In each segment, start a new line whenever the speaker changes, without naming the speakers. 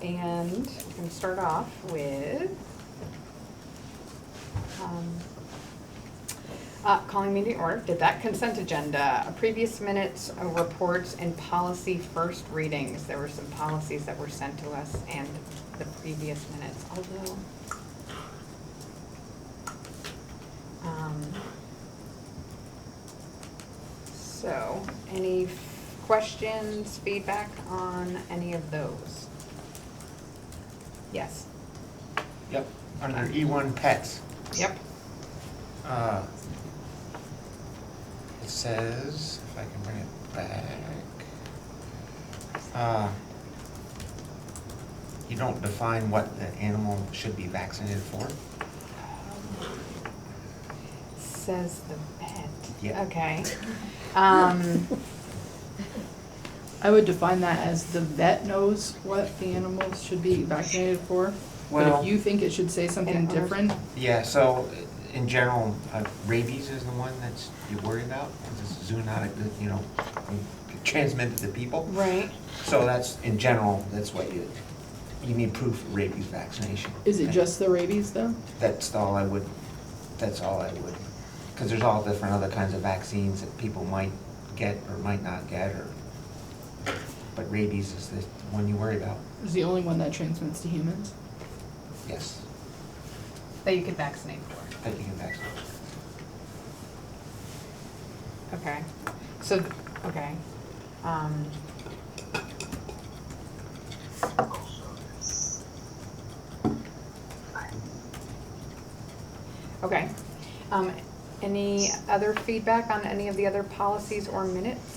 And I'm going to start off with calling meeting order. Did that consent agenda, previous minutes, reports, and policy first readings. There were some policies that were sent to us and the previous minutes, although so any questions, feedback on any of those? Yes.
Yep, under E1 pets.
Yep.
It says, if I can bring it back, you don't define what the animal should be vaccinated for.
Says the vet.
Yeah.
Okay.
I would define that as the vet knows what the animals should be vaccinated for. But
Well-
if you think it should say something
And-
different,
Yeah, so in general, rabies is the one that's you worry about, because it's zoonotic, transmitted to people.
Right.
So that's, in general, that's what you need proof of rabies vaccination.
is it
And
just the rabies though?
That's all I would, because there's all different other kinds of vaccines that people might get or might not get, but rabies is the one you worry about.
Is the only one that transmits to humans?
Yes,
That you could vaccinate for.
that you can vaccinate.
Okay. So, okay. Okay. Any other feedback on any of the other policies or minutes?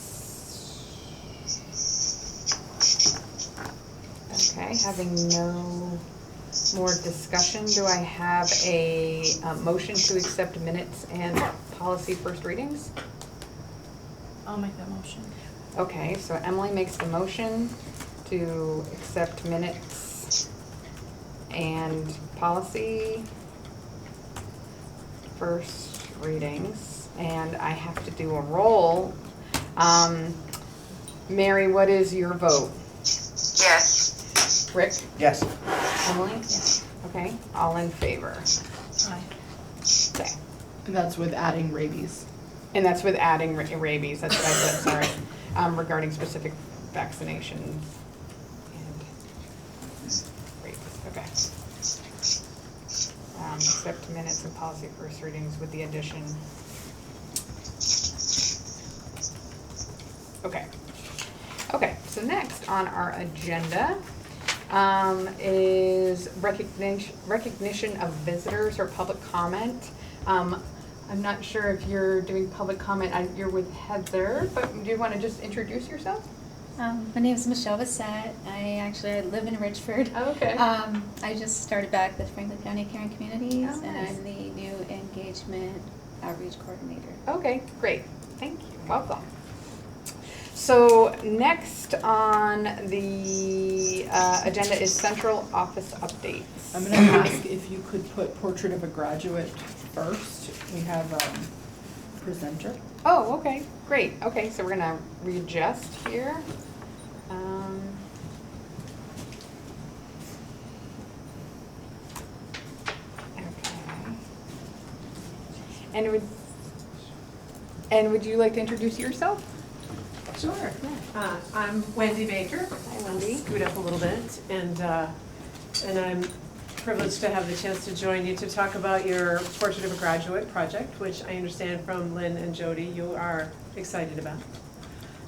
Okay, having no more discussion, do I have a motion to accept minutes and policy first readings?
I'll make that motion.
Okay, so Emily makes the motion to accept minutes and policy first readings, and I have to do a roll. Mary, what is your vote?
Yes.
Rick?
Yes.
Emily? Yes. Okay, all in favor.
Aye.
Okay.
And that's with adding rabies.
And that's with adding rabies, that's what I said, sorry, regarding specific vaccinations and rabies, okay. Accept minutes and policy first readings with the addition. Okay. Okay, so next on our agenda is recognition of visitors or public comment. I'm not sure if you're doing public comment. You're with Heather, but do you want to just introduce yourself?
My name is Michelle Bissett. I live in Richford.
Oh, okay.
I just started back with Franklin County Caring Communities,
Oh,
and
nice.
I'm the new engagement outreach coordinator.
Okay, great. Thank you. Welcome. So next on the agenda is central office updates.
I'm gonna ask if you could put portrait of a graduate first. We have presenter.
Oh, okay, great. Okay, so we're gonna readjust here. Okay. And would you like to introduce yourself?
Sure. I'm Wendy Baker.
Hi, Wendy.
Scoot up a little bit, and I'm privileged to have the chance to join you to talk about your Portrait of a Graduate project, which I understand from Lynn and Jody you are excited about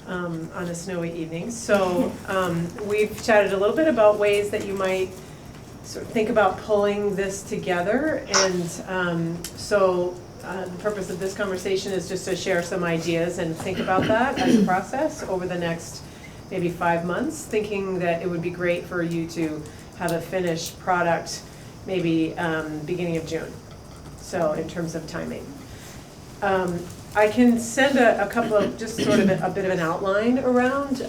on a snowy evening. So we've chatted a little bit about ways that you might sort of think about pulling this together, and the purpose of this conversation is just to share some ideas and think about that as a process over the next maybe 5 months, thinking that it would be great for you to have a finished product maybe beginning of June. So in terms of timing. I can send a couple of, just sort of a bit of an outline around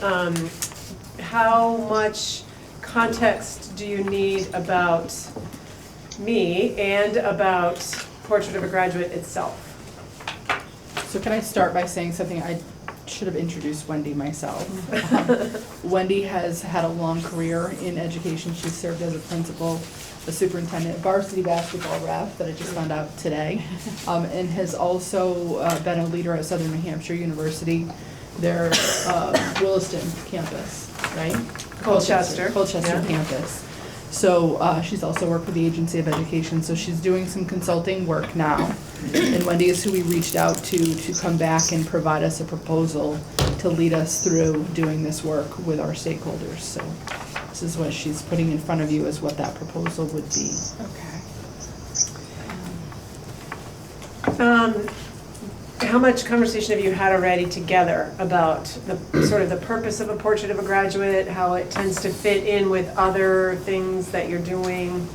how much context do you need about me and about Portrait of a Graduate itself.
So can I start by saying something? should have introduced Wendy myself. Wendy has had a long career in education. She's served as a principal, a superintendent, varsity basketball ref that I just found out today, and has also been a leader at Southern New Hampshire University, their Williston campus, right?
Colchester.
Colchester
Yeah.
campus. So she's also worked with the Agency of Education, so she's doing some consulting work now. And Wendy is who we reached out to come back and provide us a proposal to lead us through doing this work with our stakeholders. So this is what she's putting in front of you, is what that proposal would be.
Okay.
How much conversation have you had already together about the sort of the purpose of a portrait of a graduate, how it tends to fit in with other things that you're doing?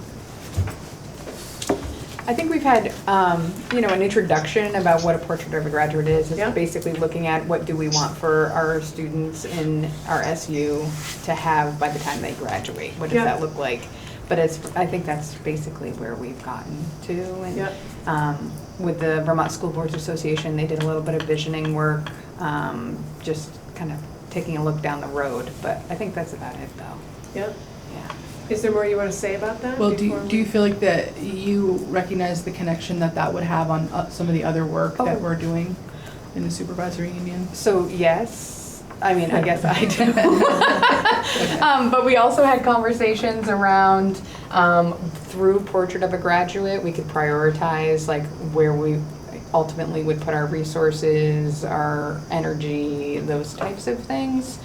I think we've had, an introduction about what a portrait of a graduate is. It's
Yeah.
basically looking at what do we want for our students in our SU to have by the time they graduate. What does
Yeah.
that look like? But I think that's basically where we've gotten to. And
Yeah.
with the Vermont School Boards Association, they did a little bit of visioning work, just kind of taking a look down the road. But I think that's about it, though.
Yeah.
Yeah.
Is there more you want to say about that?
Well,
before
do you feel like that you recognize the connection that would have on some of the other work that
Oh.
we're doing in the supervisory union?
So, yes, I mean, I guess I do. But we also had conversations around, through Portrait of a Graduate, we could prioritize like where we ultimately would put our resources, our energy, those types of things.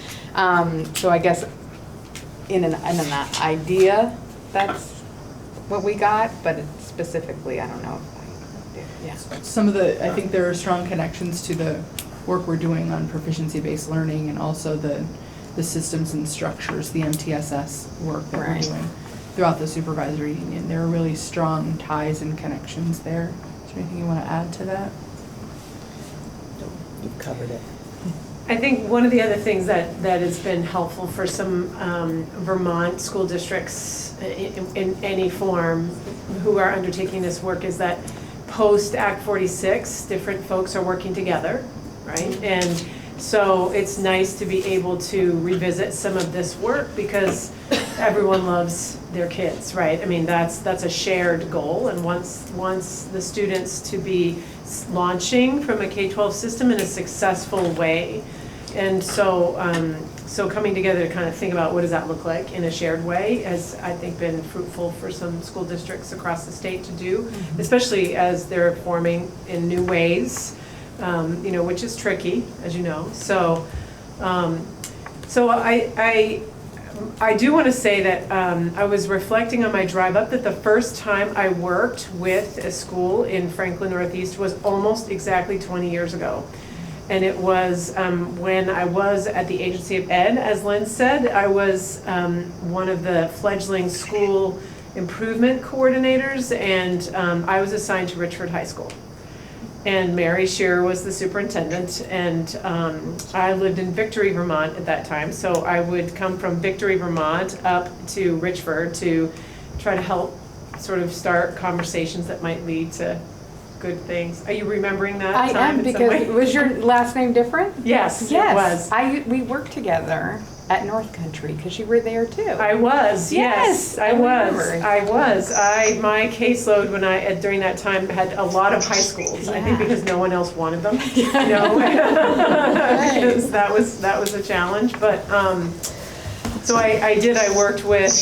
So I guess in an idea, that's what we got, but specifically, I don't know if I did, yeah.
I think there are strong connections to the work we're doing on proficiency-based learning and also the systems and structures, the MTSS work that we're
Right.
doing throughout the supervisory union. There are really strong ties and connections there. Is there anything you want to add to that?
You've covered it.
I think one of the other things that has been helpful for some Vermont school districts in any form who are undertaking this work is that post Act 46, different folks are working together, right? And so it's nice to be able to revisit some of this work because everyone loves their kids, right? I mean, that's a shared goal, and once the students to be launching from a K-12 system in a successful way, and so coming together to kind of think about what does that look like in a shared way has, I think, been fruitful for some school districts across the state to do, especially as they're forming in new ways, which is tricky, as you know. So I do want to say that I was reflecting on my drive up that the first time I worked with a school in Franklin Northeast was almost exactly 20 years ago. And it was when I was at the Agency of Ed, as Lynn said. I was one of the fledgling school improvement coordinators, and I was assigned to Richford High School. And Mary Shearer was the superintendent, and I lived in Victory, Vermont at that time. So I would come from Victory, Vermont up to Richford to try to help sort of start conversations that might lead to good things. Are you remembering that
I
time
am,
in some way?
because was your last name different?
Yes, it
Yes,
was.
we worked together at North Country because you were there too.
I was, yes,
Yes,
I
I
was.
remember.
I was. My caseload during that time had a lot of high schools. I think
Yeah.
because no one else wanted them, because that was a challenge. But so I worked with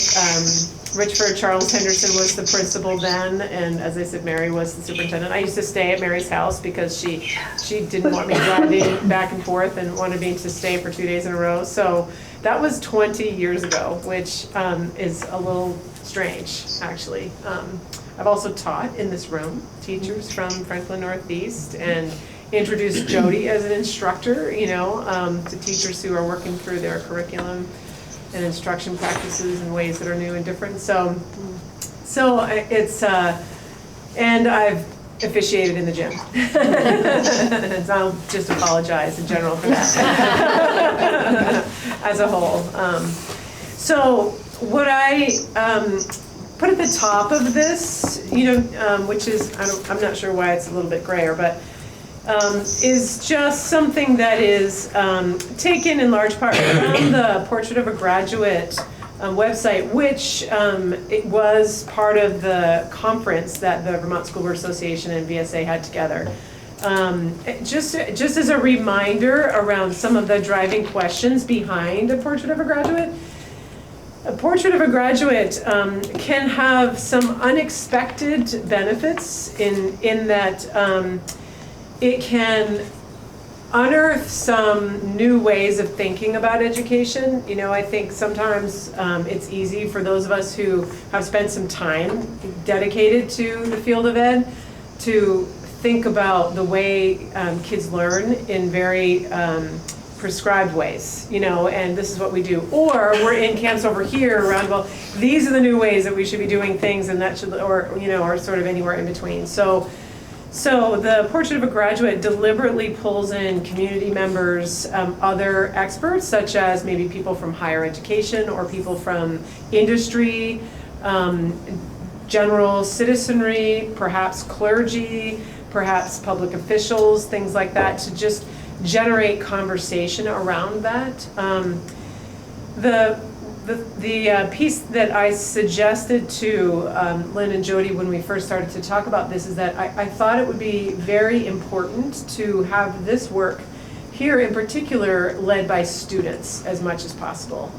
Richford. Charles Henderson was the principal then, and as I said, Mary was the superintendent. I used to stay at Mary's house because she didn't want me driving back and forth and wanted me to stay for 2 days in a row. So that was 20 years ago, which is a little strange, actually. I've also taught in this room, teachers from Franklin Northeast, and introduced Jody as an instructor, to teachers who are working through their curriculum and instruction practices in ways that are new and different. So it's, and I've officiated in the gym. So I'll just apologize in general for that as a whole. So what I put at the top of this, which is, I'm not sure why it's a little bit grayer, but is just something that is taken in large part from the Portrait of a Graduate website, which it was part of the conference that the Vermont School Board Association and VSA had together. Just as a reminder around some of the driving questions behind a Portrait of a Graduate. A Portrait of a Graduate can have some unexpected benefits in that it can unearth some new ways of thinking about education. You know, I think sometimes it's easy for those of us who have spent some time dedicated to the field of ed to think about the way kids learn in very prescribed ways, you know, and this is what we do. Or we're in camps over here around, well, these are the new ways that we should be doing things, and that should, or, you know, or sort of anywhere in between. So the Portrait of a Graduate deliberately pulls in community members, other experts, such as maybe people from higher education or people from industry, general citizenry, perhaps clergy, perhaps public officials, things like that, to just generate conversation around that. The piece that I suggested to Lynn and Jody when we first started to talk about this is that I thought it would be very important to have this work here in particular led by students as much as possible.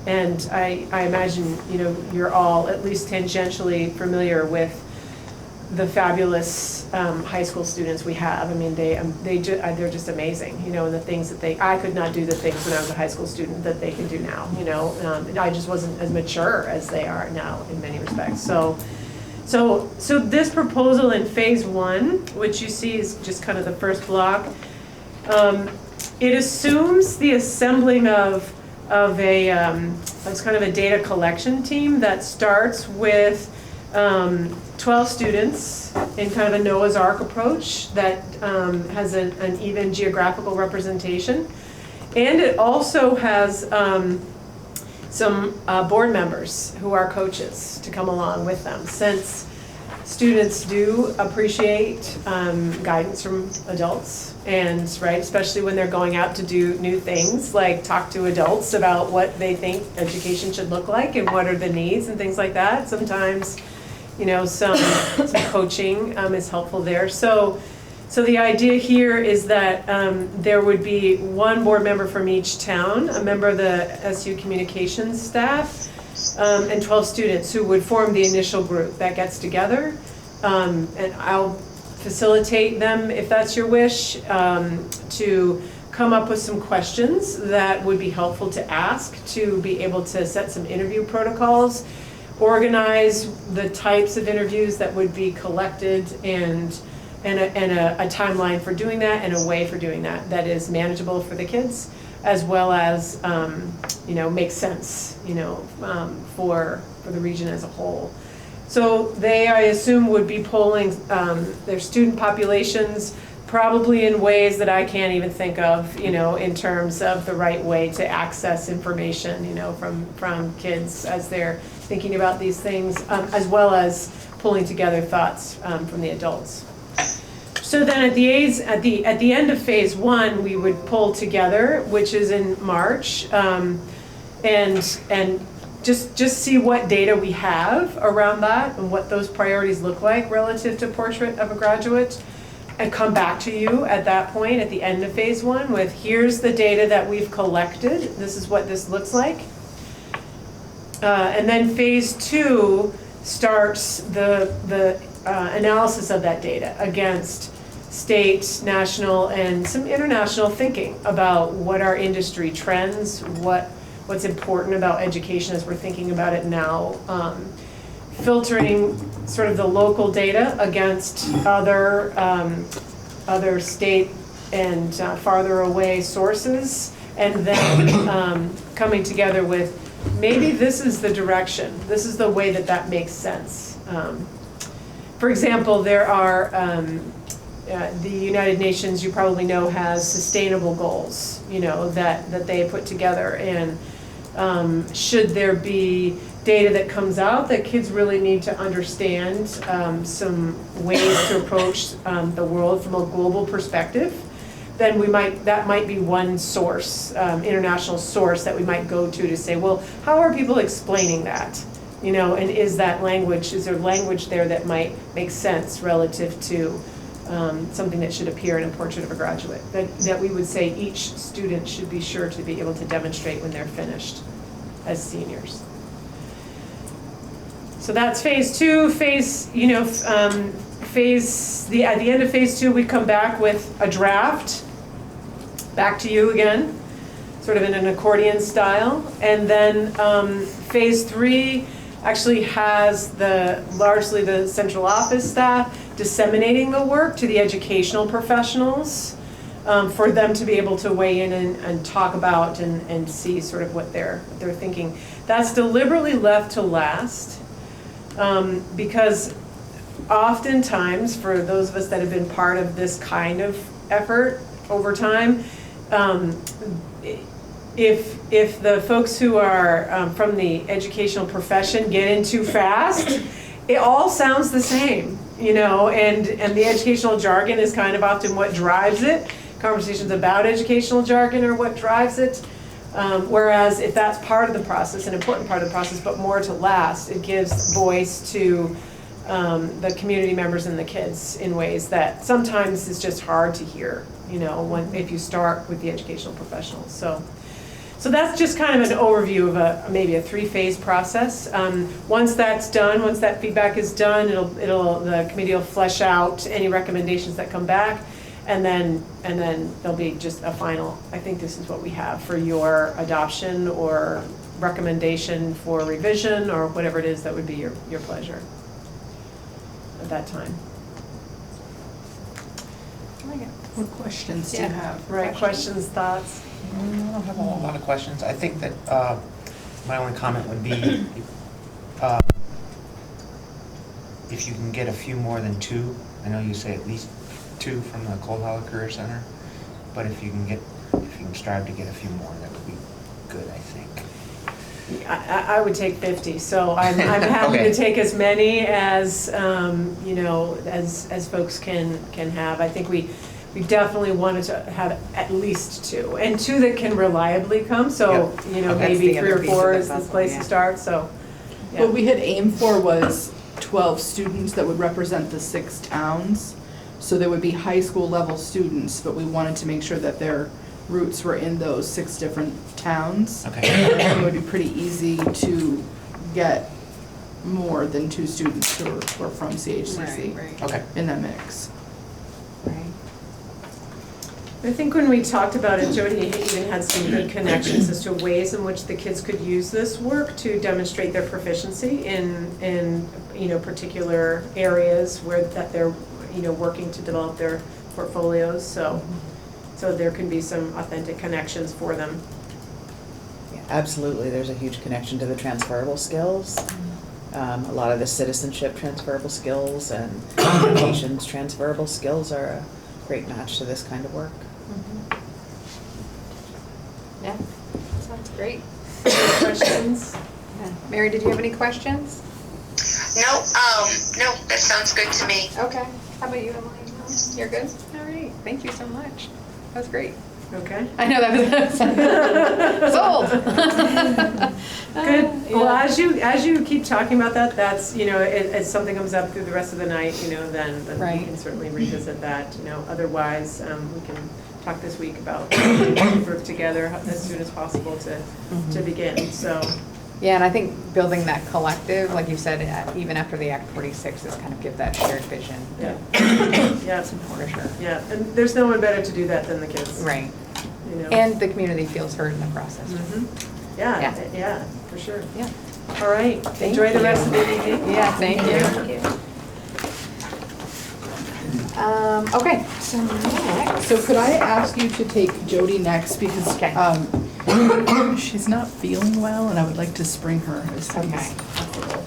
And I imagine, you know, you're all at least tangentially familiar with the fabulous high school students we have. I mean, they're just amazing, you know, and the things that I could not do the things when I was a high school student that they can do now, you know. I just wasn't as mature as they are now in many respects. So this proposal in phase 1, which you see is just kind of the first block, it assumes the assembling of it's kind of a data collection team that starts with 12 students in kind of a Noah's Ark approach that has an even geographical representation. And it also has some board members who are coaches to come along with them, since students do appreciate guidance from adults, and right, especially when they're going out to do new things, like talk to adults about what they think education should look like and what are the needs and things like that. Sometimes, you know, some coaching is helpful there. So the idea here is that there would be one board member from each town, a member of the SU communications staff, and 12 students who would form the initial group that gets together. And I'll facilitate them, if that's your wish, to come up with some questions that would be helpful to ask, to be able to set some interview protocols, organize the types of interviews that would be collected, and a timeline for doing that, and a way for doing that that is manageable for the kids, as well as you know, makes sense, you know, for the region as a whole. So they, I assume, would be polling their student populations probably in ways that I can't even think of, you know, in terms of the right way to access information, you know, from kids as they're thinking about these things, as well as pulling together thoughts from the adults. So then at the end of phase 1, we would pull together, which is in March, and just see what data we have around that and what those priorities look like relative to Portrait of a Graduate, and come back to you at that point at the end of phase 1 with, here's the data that we've collected, this is what this looks like. And then phase 2 starts the analysis of that data against state, national, and some international thinking about what are industry trends, what's important about education as we're thinking about it now, filtering sort of the local data against other state and farther away sources, and then coming together with, maybe this is the direction, this is the way that makes sense. For example, there are the United Nations, you probably know, has sustainable goals, you know, that they put together, and should there be data that comes out that kids really need to understand some ways to approach the world from a global perspective, then that might be one source, international source that we might go to say, well, how are people explaining that? You know, and is there language there that might make sense relative to something that should appear in a portrait of a graduate? That we would say each student should be sure to be able to demonstrate when they're finished as seniors. So that's phase 2. At the end of phase 2, we come back with a draft, back to you again, sort of in an accordion style. And then phase 3 actually has largely the central office staff disseminating the work to the educational professionals for them to be able to weigh in and talk about and see sort of what they're thinking. That's deliberately left to last because oftentimes for those of us that have been part of this kind of effort over time, if the folks who are from the educational profession get in too fast, it all sounds the same, you know, and the educational jargon is kind of often what drives it. Conversations about educational jargon are what drives it. Whereas if that's part of the process, an important part of the process, but more to last, it gives voice to the community members and the kids in ways that sometimes is just hard to hear, you know, if you start with the educational professionals. So that's just kind of an overview of maybe a 3-phase process. Once that's done, once that feedback is done, the committee will flesh out any recommendations that come back, and then there'll be just a final. I think this is what we have for your adoption or recommendation for revision or whatever it is that would be your pleasure at that time.
What questions do you have?
Right, questions, thoughts?
I don't have a whole lot of questions. I think that my only comment would be if you can get a few more than 2. I know you say at least 2 from the Cold Hollow Career Center, but if you can strive to get a few more, that would be good, I think.
I would take 50, so I'm happy
Okay.
to take as many as you know, as folks can have. I think we definitely wanted to have at least 2, and 2 that can reliably come. So you know,
That's
maybe
the
3
other
or
piece of
4
the
is the
puzzle,
place
yeah.
to start. So yeah.
What we had aimed for was 12 students that would represent the 6 towns. So there would be high school level students, but we wanted to make sure that their roots were in those 6 different towns.
Okay.
And it would be pretty easy to get more than 2 students who are from CHCC
Right.
Okay.
in that mix.
Right.
I think when we talked about it, Jody even had some good connections as to ways in which the kids could use this work to demonstrate their proficiency in you know, particular areas where that they're, you know, working to develop their portfolios. So there can be some authentic connections for them.
Yeah, absolutely, there's a huge connection to the transferable skills. A lot of the citizenship transferable skills and communications transferable skills are a great match to this kind of work.
Yeah, sounds great.
Any questions?
Yeah. Mary, did you have any questions?
No, no, that sounds good to me.
Okay. How about you, Emily? No? You're good? All right. Thank you so much. That was great.
Okay.
I know that was sold.
Good. Well, as you keep talking about that, that's, you know, as something comes up through the rest of the night, you know, then
Right.
we can certainly revisit that. You know, otherwise, we can talk this week about work together as soon as possible to begin. So.
Yeah, and I think building that collective, like you said, even after the Act 46, is kind of give that shared vision.
Yeah. Yeah.
For sure.
Yeah, and there's no one better to do that than the kids.
Right.
You know.
And the community feels heard in the process.
Mhm.
Yeah.
Yeah, for sure.
Yeah.
All right.
Thank
Enjoy the
you.
rest of the evening.
Yeah, thank you.
Thank you.
Okay, so next.
So could I ask you to take Jody next because
Okay.
she's not feeling well and I would like to spring her as soon as
Okay.
possible.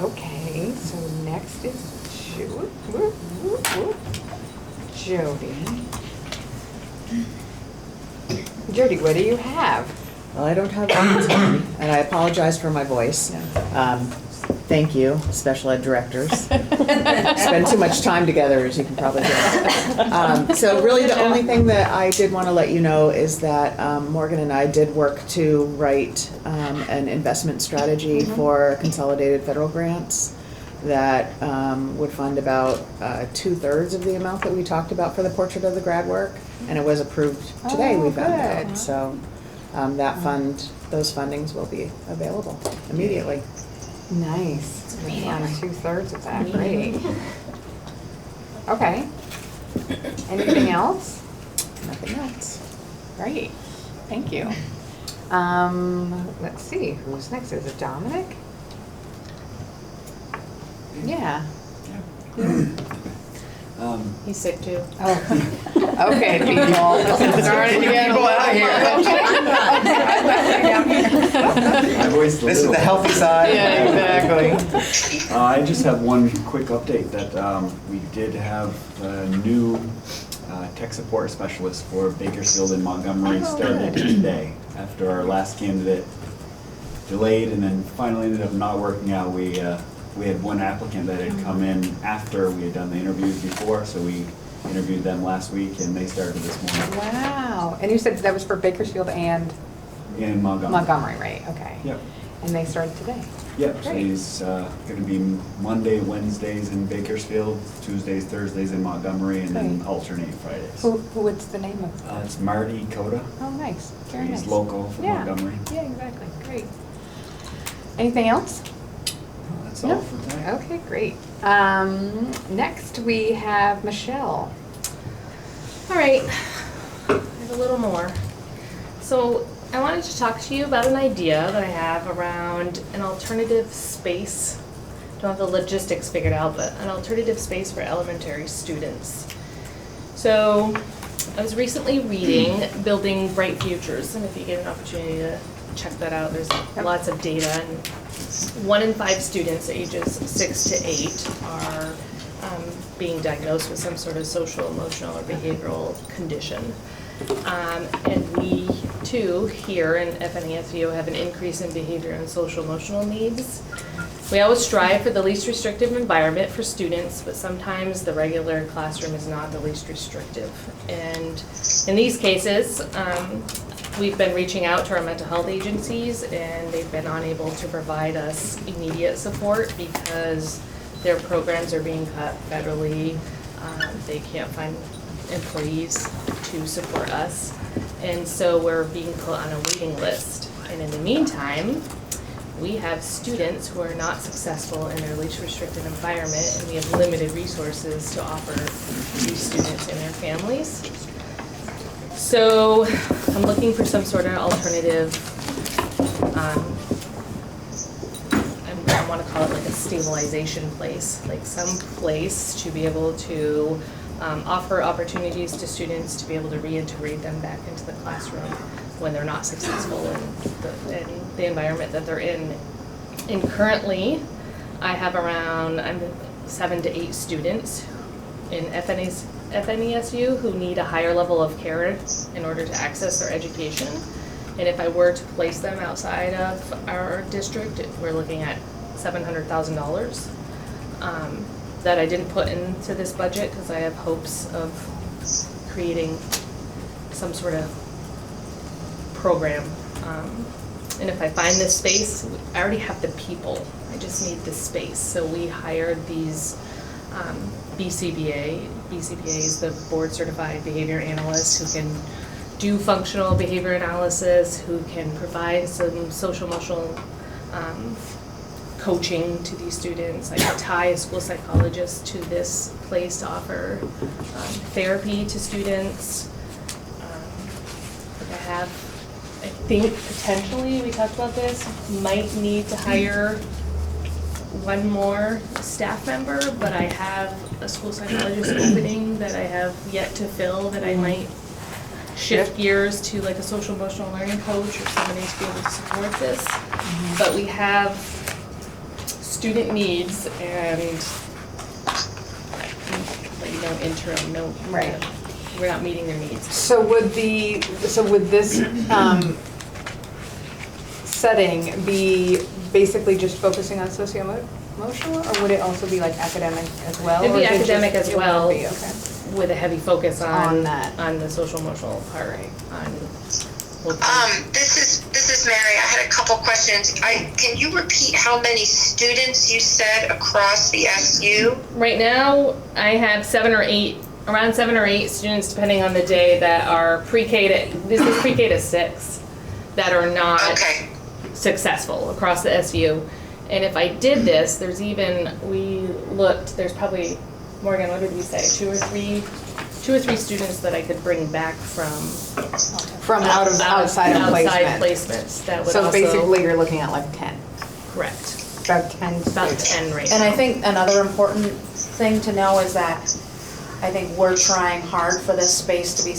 Okay, so next is Jody. Jody, what do you have?
Well, I don't have one, and I apologize for my voice. Thank you, special ed directors. Spend too much time together, as you can probably guess. So really, the only thing that I did want to let you know is that Morgan and I did work to write an investment strategy for consolidated federal grants that would fund about 2/3 of the amount that we talked about for the Portrait of the Grad work, and it was approved today, we found out.
good.
So those fundings will be available immediately.
Nice. On 2/3 of that, great. Okay. Anything else?
Nothing else.
Great, thank you. Let's see, who's next? Is it Dominic? Yeah.
He's sick too.
Oh, okay, people. Starting to get
People out
My voice is a
This is
little-
the healthy side.
Yeah, exactly.
I just have one quick update that we did have a new tech support specialist for Bakersfield and Montgomery started today. After our last candidate delayed and then finally ended up not working out, we had one applicant that had come in after we had done the interviews before, so we interviewed them last week and they started this morning
Wow, and you said that was for Bakersfield and
in Montgomery.
Montgomery, right? Okay.
Yep.
And they started today.
Yep, so
Great.
he's gonna be Monday, Wednesdays in Bakersfield, Tuesdays, Thursdays in Montgomery, and then
Great.
alternate Fridays.
What's the name of?
It's Marty Coda.
Oh, nice, very nice.
He's local from
Yeah.
Montgomery.
Yeah, exactly, great. Anything else?
That's
No?
all for tonight.
Okay, great. Next we have Michelle.
All right, I have a little more. So I wanted to talk to you about an idea that I have around an alternative space. Don't have the logistics figured out, but an alternative space for elementary students. So I was recently reading Building Bright Futures, and if you get an opportunity to check that out, there's lots of data. And 1 in 5 students ages 6 to 8 are being diagnosed with some sort of social, emotional, or behavioral condition. And we, too, here in FNESU have an increase in behavior and social emotional needs. We always strive for the least restrictive environment for students, but sometimes the regular classroom is not the least restrictive. And in these cases, we've been reaching out to our mental health agencies, and they've been unable to provide us immediate support because their programs are being cut federally. They can't find employees to support us. And so we're being put on a waiting list. And in the meantime, we have students who are not successful in their least restricted environment, and we have limited resources to offer these students and their families. So I'm looking for some sort of alternative, I want to call it like a stabilization place, like some place to be able to offer opportunities to students to be able to reintegrate them back into the classroom when they're not successful in the environment that they're in. And currently, I have around 7 to 8 students in FNESU who need a higher level of care in order to access their education. And if I were to place them outside of our district, we're looking at $700,000 that I didn't put into this budget because I have hopes of creating some sort of program. And if I find this space, I already have the people. I just need the space. So we hired these BCBA. BCBA is the board certified behavior analyst who can do functional behavior analysis, who can provide some social emotional coaching to these students. I could tie a school psychologist to this place to offer therapy to students. I think potentially, we talked about this, might need to hire one more staff member, but I have a school psychologist opening that I have yet to fill that I might shift gears to like a social emotional learning coach or somebody to be able to support this. But we have student needs and like no interim, no,
Right.
We're not meeting their needs.
So would this, setting be basically just focusing on socio-emotional, or would it also be like academic as well?
It'd be
or is it
academic
just-
as
it would
well.
be, okay.
With a heavy focus
On
on
that.
on the social emotional part, on.
This is Mary. I had a couple questions. Can you repeat how many students you said across the SU?
Right now, I have around 7 or 8 students, depending on the day, that are pre-K to, this is pre-K to 6, that are not
Okay.
successful across the SU. And if I did this, there's probably, Morgan, what did we say, 2 or 3 students that I could bring back from
outside of placement.
placements that would
So
also.
basically, you're looking at like 10,
Correct.
about 10
About
students.
10 right
And
now.
I think another important thing to know is that I think we're trying hard for this space to be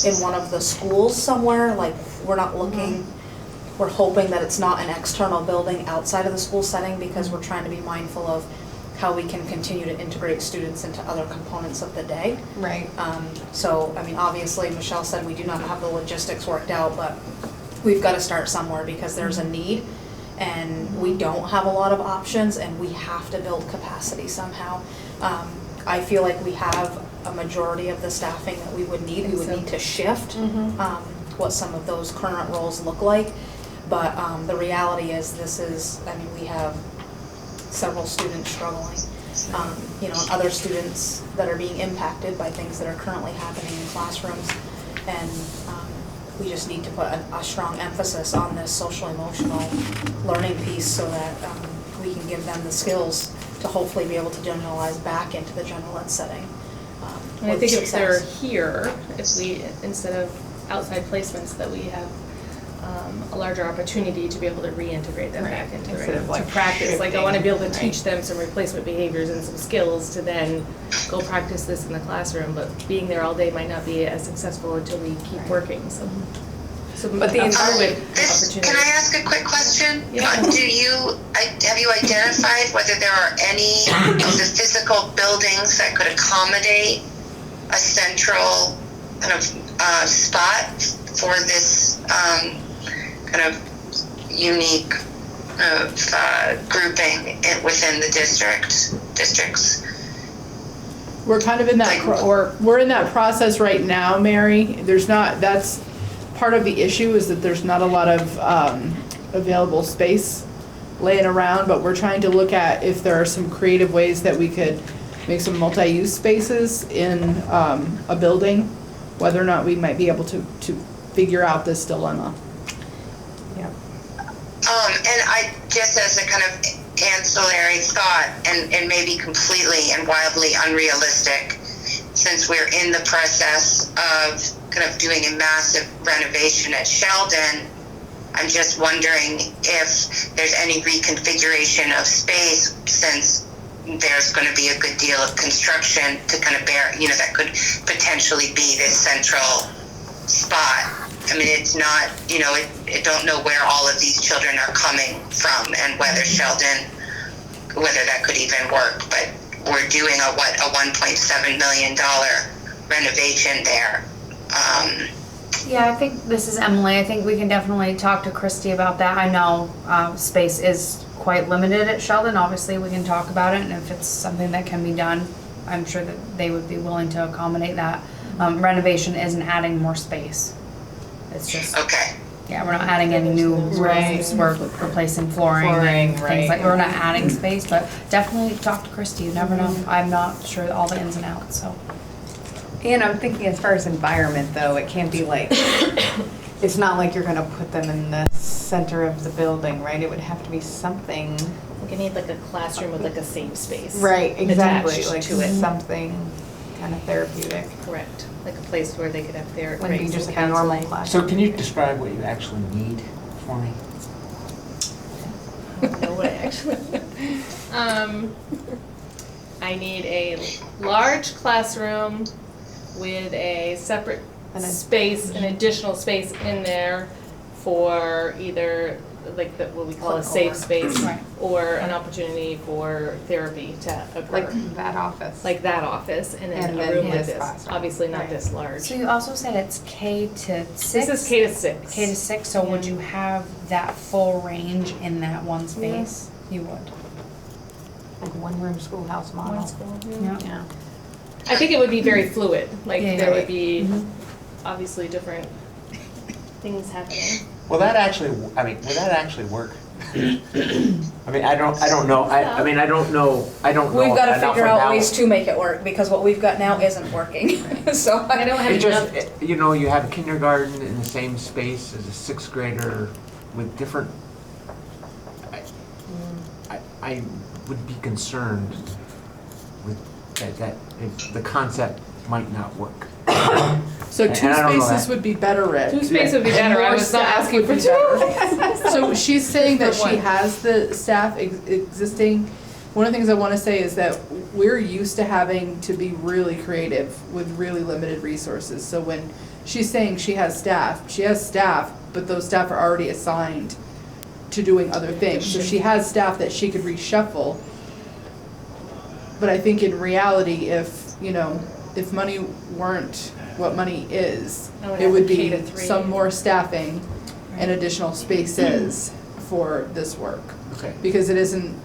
in one of the schools somewhere, like, we're not looking, we're hoping that it's not an external building outside of the school setting, because we're trying to be mindful of how we can continue to integrate students into other components of the day.
Right.
So, I mean, obviously, Michelle said we do not have the logistics worked out, but we've got to start somewhere because there's a need, and we don't have a lot of options, and we have to build capacity somehow. I feel like we have a majority of the staffing that we would need. We would need to shift what some of those current roles look like. But the reality is, we have several students struggling. And other students that are being impacted by things that are currently happening in classrooms. And we just need to put a strong emphasis on this social emotional learning piece so that we can give them the skills to hopefully be able to generalize back into the general ed setting.
And I
with
think if they're
success.
here, if we, instead of outside placements, that we have a larger opportunity to be able to reintegrate them back into
Instead of, like,
to practice. Like, I want to be able to
shifting,
teach them some replacement behaviors and some skills to then go practice this in the classroom, but being there all day might not be as successful until we keep working, so.
But the
a
entire-
fluid
Can
opportunity.
I ask a quick question?
Yeah.
Have you identified whether there are any of the physical buildings that could accommodate a central kind of spot for this kind of unique grouping within the districts?
We're kind of in that, we're in that process right now, Mary. That's part of the issue, is that there's not a lot of available space laying around, but we're trying to look at if there are some creative ways that we could make some multi-use spaces in a building, whether or not we might be able to figure out this dilemma.
And I just, as a kind of ancillary thought, and maybe completely and wildly unrealistic, since we're in the process of kind of doing a massive renovation at Sheldon, I'm just wondering if there's any reconfiguration of space, since there's going to be a good deal of construction to kind of bear, that could potentially be this central spot. I mean, it's not, I don't know where all of these children are coming from and whether whether that could even work, but we're doing a $1.7 million renovation there.
Yeah, I think this is Emily. I think we can definitely talk to Christy about that. I know space is quite limited at Sheldon. Obviously, we can talk about it, and if it's something that can be done, I'm sure that they would be willing to accommodate that. Renovation isn't adding more space. It's just,
Okay.
yeah, we're not adding any new rooms.
Right.
We're replacing flooring and things like, we're not adding space, but definitely talk to Christy. You never know. I'm not sure all the ins and outs, so.
And I'm thinking as far as environment though, it can't be like, it's not like you're gonna put them in the center of the building, right? It would have to be something.
We need like a classroom with like a safe space.
Right, exactly,
attached
like
to it.
something kind of therapeutic.
Correct, like a place where they could have their
Wouldn't be
breaks
just
and
like a normal
counseling.
class.
So can you describe what you actually need for me?
I don't know what I actually. I need a large classroom with a separate space, an additional space in there for either like what we call a
Click
safe
over.
space,
Right.
or an opportunity for therapy to occur.
Like that office.
Like that office, and then
And
a
then
room like
his
this,
classroom.
obviously not
Right.
this large.
So you also said it's K to 6?
This is K to 6.
K to 6, so would you have that full range in that one space? You would.
Like one-room schoolhouse model.
One school,
Yeah.
Yeah.
I think it would be very fluid, like
Yeah,
there
yeah.
would be
Mhm.
obviously different things happening.
Will that actually, will that actually work? I mean, I don't know, I mean, I don't know
We've gotta
enough
figure out
about-
ways to make it work, because what we've got now isn't working, so.
I don't have
It
enough.
just, you know, you have kindergarten in the same space as a sixth grader with different, I would be concerned with that if the concept might not work.
So
And
two
I don't know
spaces
that.
would be better, Rick.
Two spaces would be
And
better, I
more
was not
staff
asking
would
for
be
two.
better. So she's saying that
For
she
one.
has the staff existing. One of the things I wanna say is that we're used to having to be really creative with really limited resources. So when she's saying she has staff, but those staff are already assigned to doing other things. So she has staff that she could reshuffle. But I think in reality, if money weren't what money is,
I would
it
have
would
K
be
to 3.
some more staffing and additional spaces for this work.
Okay.
Because it isn't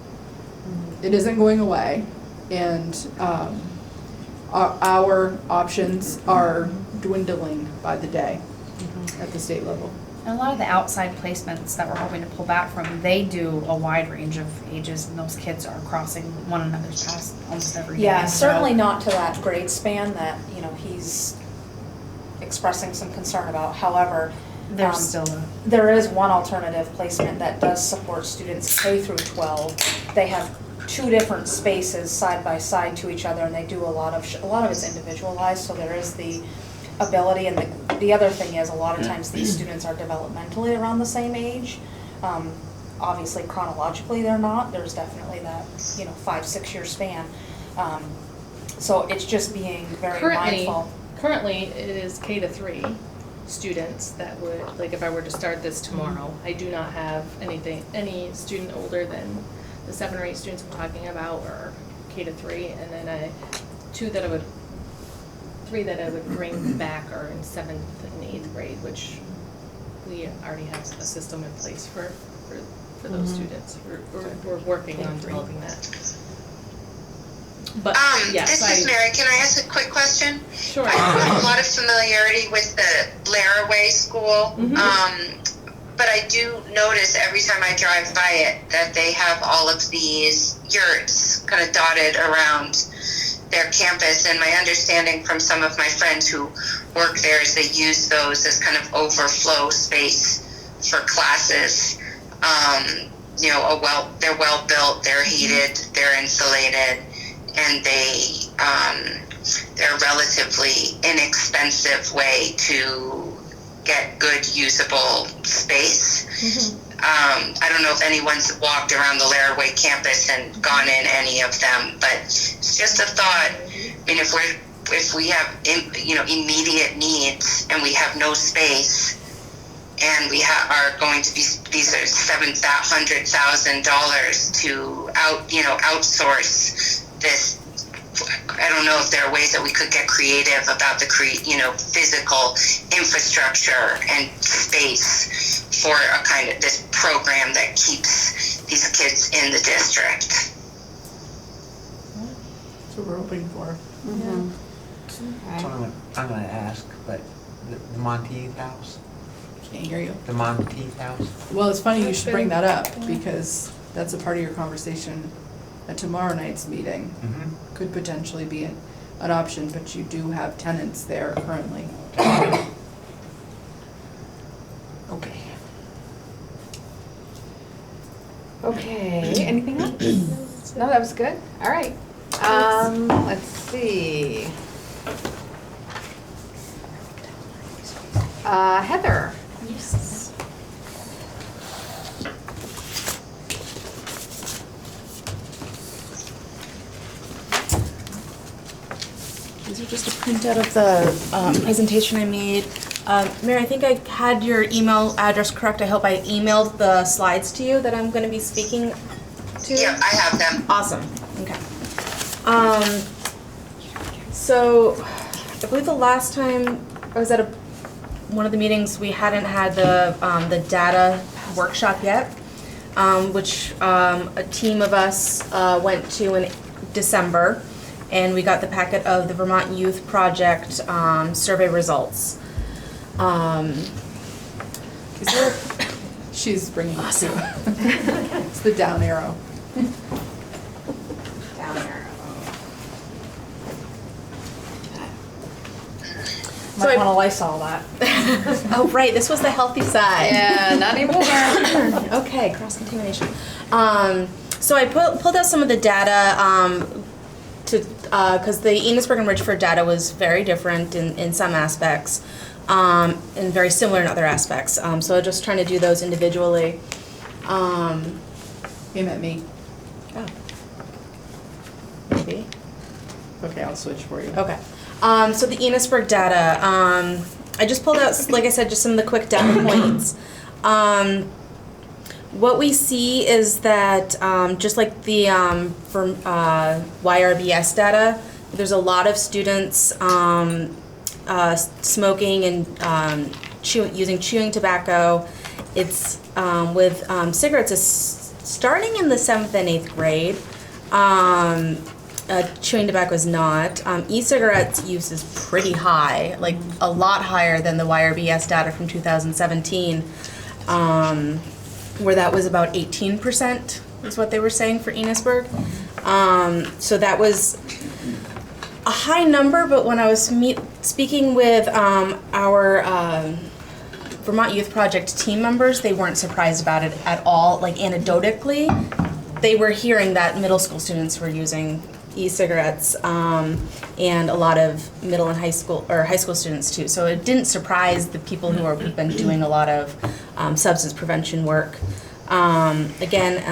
going away, and our options are dwindling by the day at the state level.
And a lot of the outside placements that we're hoping to pull back from, they do a wide range of ages, and those kids are crossing one another's paths almost every day.
Yeah,
so-
certainly not to that grade span that, he's expressing some concern about. However,
There's still a,
there is one alternative placement that does support students K through 12. They have 2 different spaces side by side to each other, and they do a lot of it's individualized, so there is the ability, and the other thing is, a lot of times these students are developmentally around the same age. Obviously chronologically they're not, there's definitely that, 5-6 year span. So it's just being very mindful.
Currently, it is K to 3 students that would, like if I were to start this tomorrow, I do not have any student older than the 7 or 8 students I'm talking about, or K to 3, and then 3 that I would bring back are in 7th and 8th grade, which we already have a system in place for those students. We're working on developing that. But, yes,
This is Mary. Can I ask a quick question?
Sure.
I have a lot of familiarity with the Laraway School, but I do notice every time I drive by it that they have all of these yurts kind of dotted around their campus, and my understanding from some of my friends who work there is they use those as kind of overflow space for classes. They're well built, they're heated, they're insulated, and they're a relatively inexpensive way to get good usable space. I don't know if anyone's walked around the Laraway campus and gone in any of them, but it's just a thought. I mean, if we have immediate needs and we have no space, and we are going to be, these are $700,000 to outsource this. I don't know if there are ways that we could get creative about the physical infrastructure and space for a kind of this program that keeps these kids in the district.
That's what we're hoping for.
So I'm gonna ask, but the Monteith House?
Can't hear you.
The Monteith House?
Well, it's funny you should bring that up, because that's a part of your conversation at tomorrow night's meeting. Could potentially be an option, but you do have tenants there currently.
Okay.
Okay, anything else? No, that was good. All right. Let's see. Heather.
Yes.
These are just a printout of the presentation I made
Mary, I think I had your email address correct. I hope I emailed the slides to you that I'm going to be speaking to.
Yep, I have them.
Awesome. Okay. So I believe the last time I was at one of the meetings, we hadn't had the data workshop yet, which a team of us went to in December, and we got the packet of the Vermont Youth Project survey results.
Is there, she's bringing it too. It's the down arrow.
Down there.
Might
I-
wanna Lysol that.
Oh, right, this was the healthy side.
Yeah, not anymore.
Okay, cross-contamination. So I pulled out some of the data because the Enosburg and Richford data was very different in some aspects and very similar in other aspects. So I'm just trying to do those individually.
You met me.
Oh. Maybe.
Okay, I'll switch for you.
Okay. So the Enosburg data, I just pulled out, like I said, just some of the quick data points. What we see is that just like the YRBS data, there's a lot of students smoking and using chewing tobacco. It's with cigarettes, it's starting in the 7th and 8th grade. Chewing tobacco is not. E-cigarettes use is pretty high, like a lot higher than the YRBS data from 2017, where that was about 18% is what they were saying for Enosburg. So that was a high number, but when I was speaking with our Vermont Youth Project team members, they weren't surprised about it at all. Like anecdotally, they were hearing that middle school students were using e-cigarettes, and a lot of middle and high school students too. So it didn't surprise the people who've been doing a lot of substance prevention work. Again,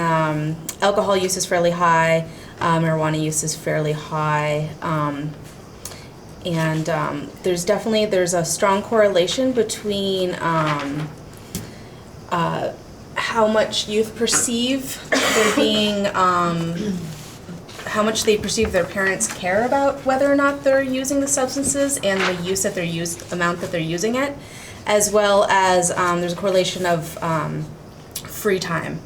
alcohol use is fairly high, marijuana use is fairly high, and there's a strong correlation between how much youth perceive there being how much they perceive their parents care about whether or not they're using the substances and the amount that they're using it, as well as there's a correlation of free time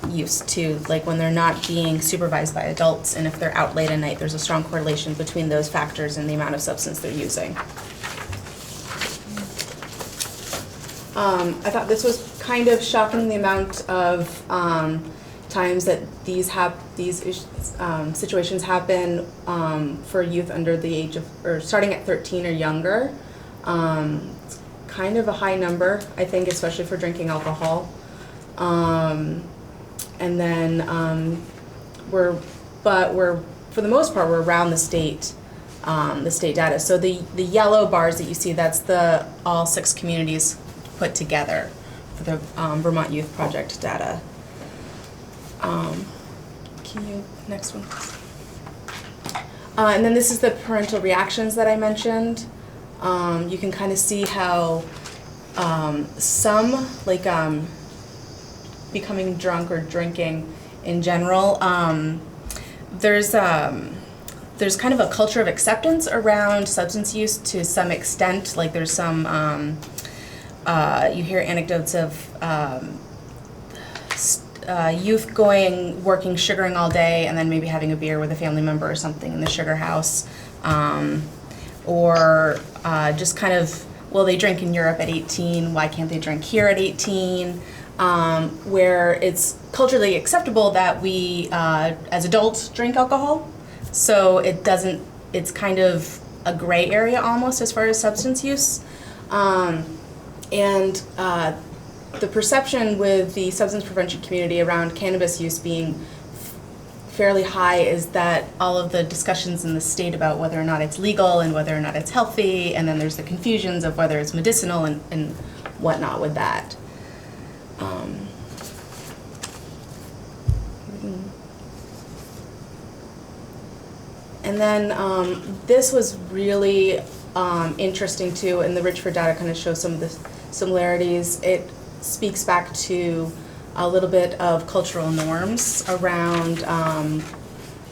use too, like when they're not being supervised by adults and if they're out late at night, there's a strong correlation between those factors and the amount of substance they're using. I thought this was kind of shocking, the amount of times that these situations happen for youth under the age of, or starting at 13 or younger. It's kind of a high number, I think, especially for drinking alcohol. And then we're for the most part, we're around the state data. So the yellow bars that you see, that's all 6 communities put together for the Vermont Youth Project data. Next one. And then this is the parental reactions that I mentioned. You can kind of see how some, like becoming drunk or drinking in general, there's kind of a culture of acceptance around substance use to some extent. Like there's some, you hear anecdotes of youth working sugaring all day and then maybe having a beer with a family member or something in the sugar house, or just kind of, well, they drink in Europe at 18, why can't they drink here at 18? Where it's culturally acceptable that we, as adults, drink alcohol. So it's kind of a gray area almost as far as substance use. The perception with the substance prevention community around cannabis use being fairly high is that all of the discussions in the state about whether or not it's legal and whether or not it's healthy, and then there's the confusions of whether it's medicinal and whatnot with that. And then this was really interesting too, and the Richford data kind of shows some of the similarities. It speaks back to a little bit of cultural norms around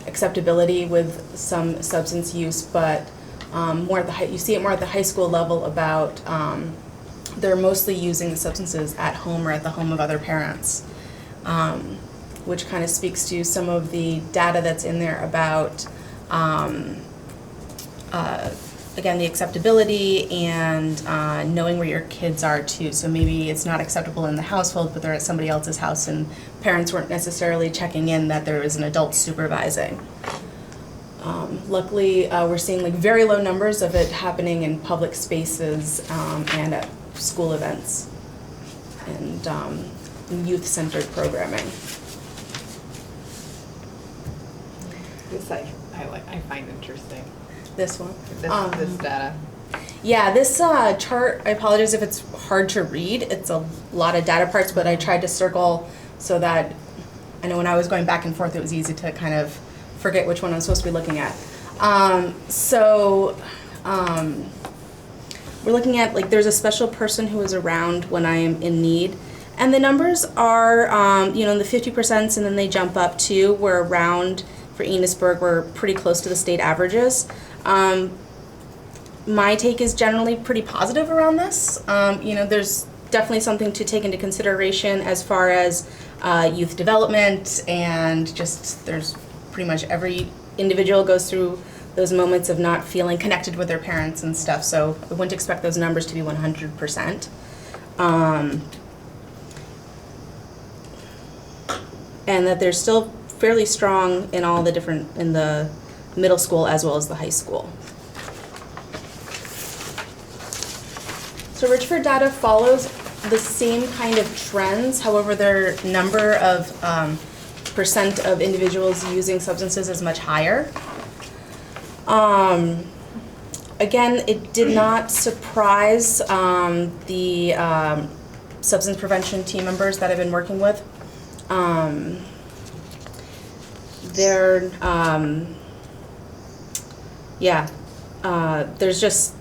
acceptability with some substance use, but more at you see it more at the high school level about they're mostly using the substances at home or at the home of other parents, which kind of speaks to some of the data that's in there about again, the acceptability and knowing where your kids are too. So maybe it's not acceptable in the household, but they're at somebody else's house and parents weren't necessarily checking in that there is an adult supervising. Luckily, we're seeing like very low numbers of it happening in public spaces and at school events and youth-centered programming.
This I find interesting.
This one.
This data.
Yeah, this chart, I apologize if it's hard to read. It's a lot of data parts, but I tried to circle so that I know when I was going back and forth, it was easy to kind of forget which one I'm supposed to be looking at. We're looking at, like, there's a special person who is around when I am in need. And the numbers are, in the 50%, and then they jump up too. We're around, for Enosburg, we're pretty close to the state averages. My take is generally pretty positive around this. There's definitely something to take into consideration as far as youth development, and just there's pretty much every individual goes through those moments of not feeling connected with their parents and stuff, so I wouldn't expect those numbers to be 100%. And that they're still fairly strong in all the different, in the middle school as well as the high school. So Richford data follows the same kind of trends, however their number of percent of individuals using substances is much higher. Again, it did not surprise the substance prevention team members that I've been working with. There's just,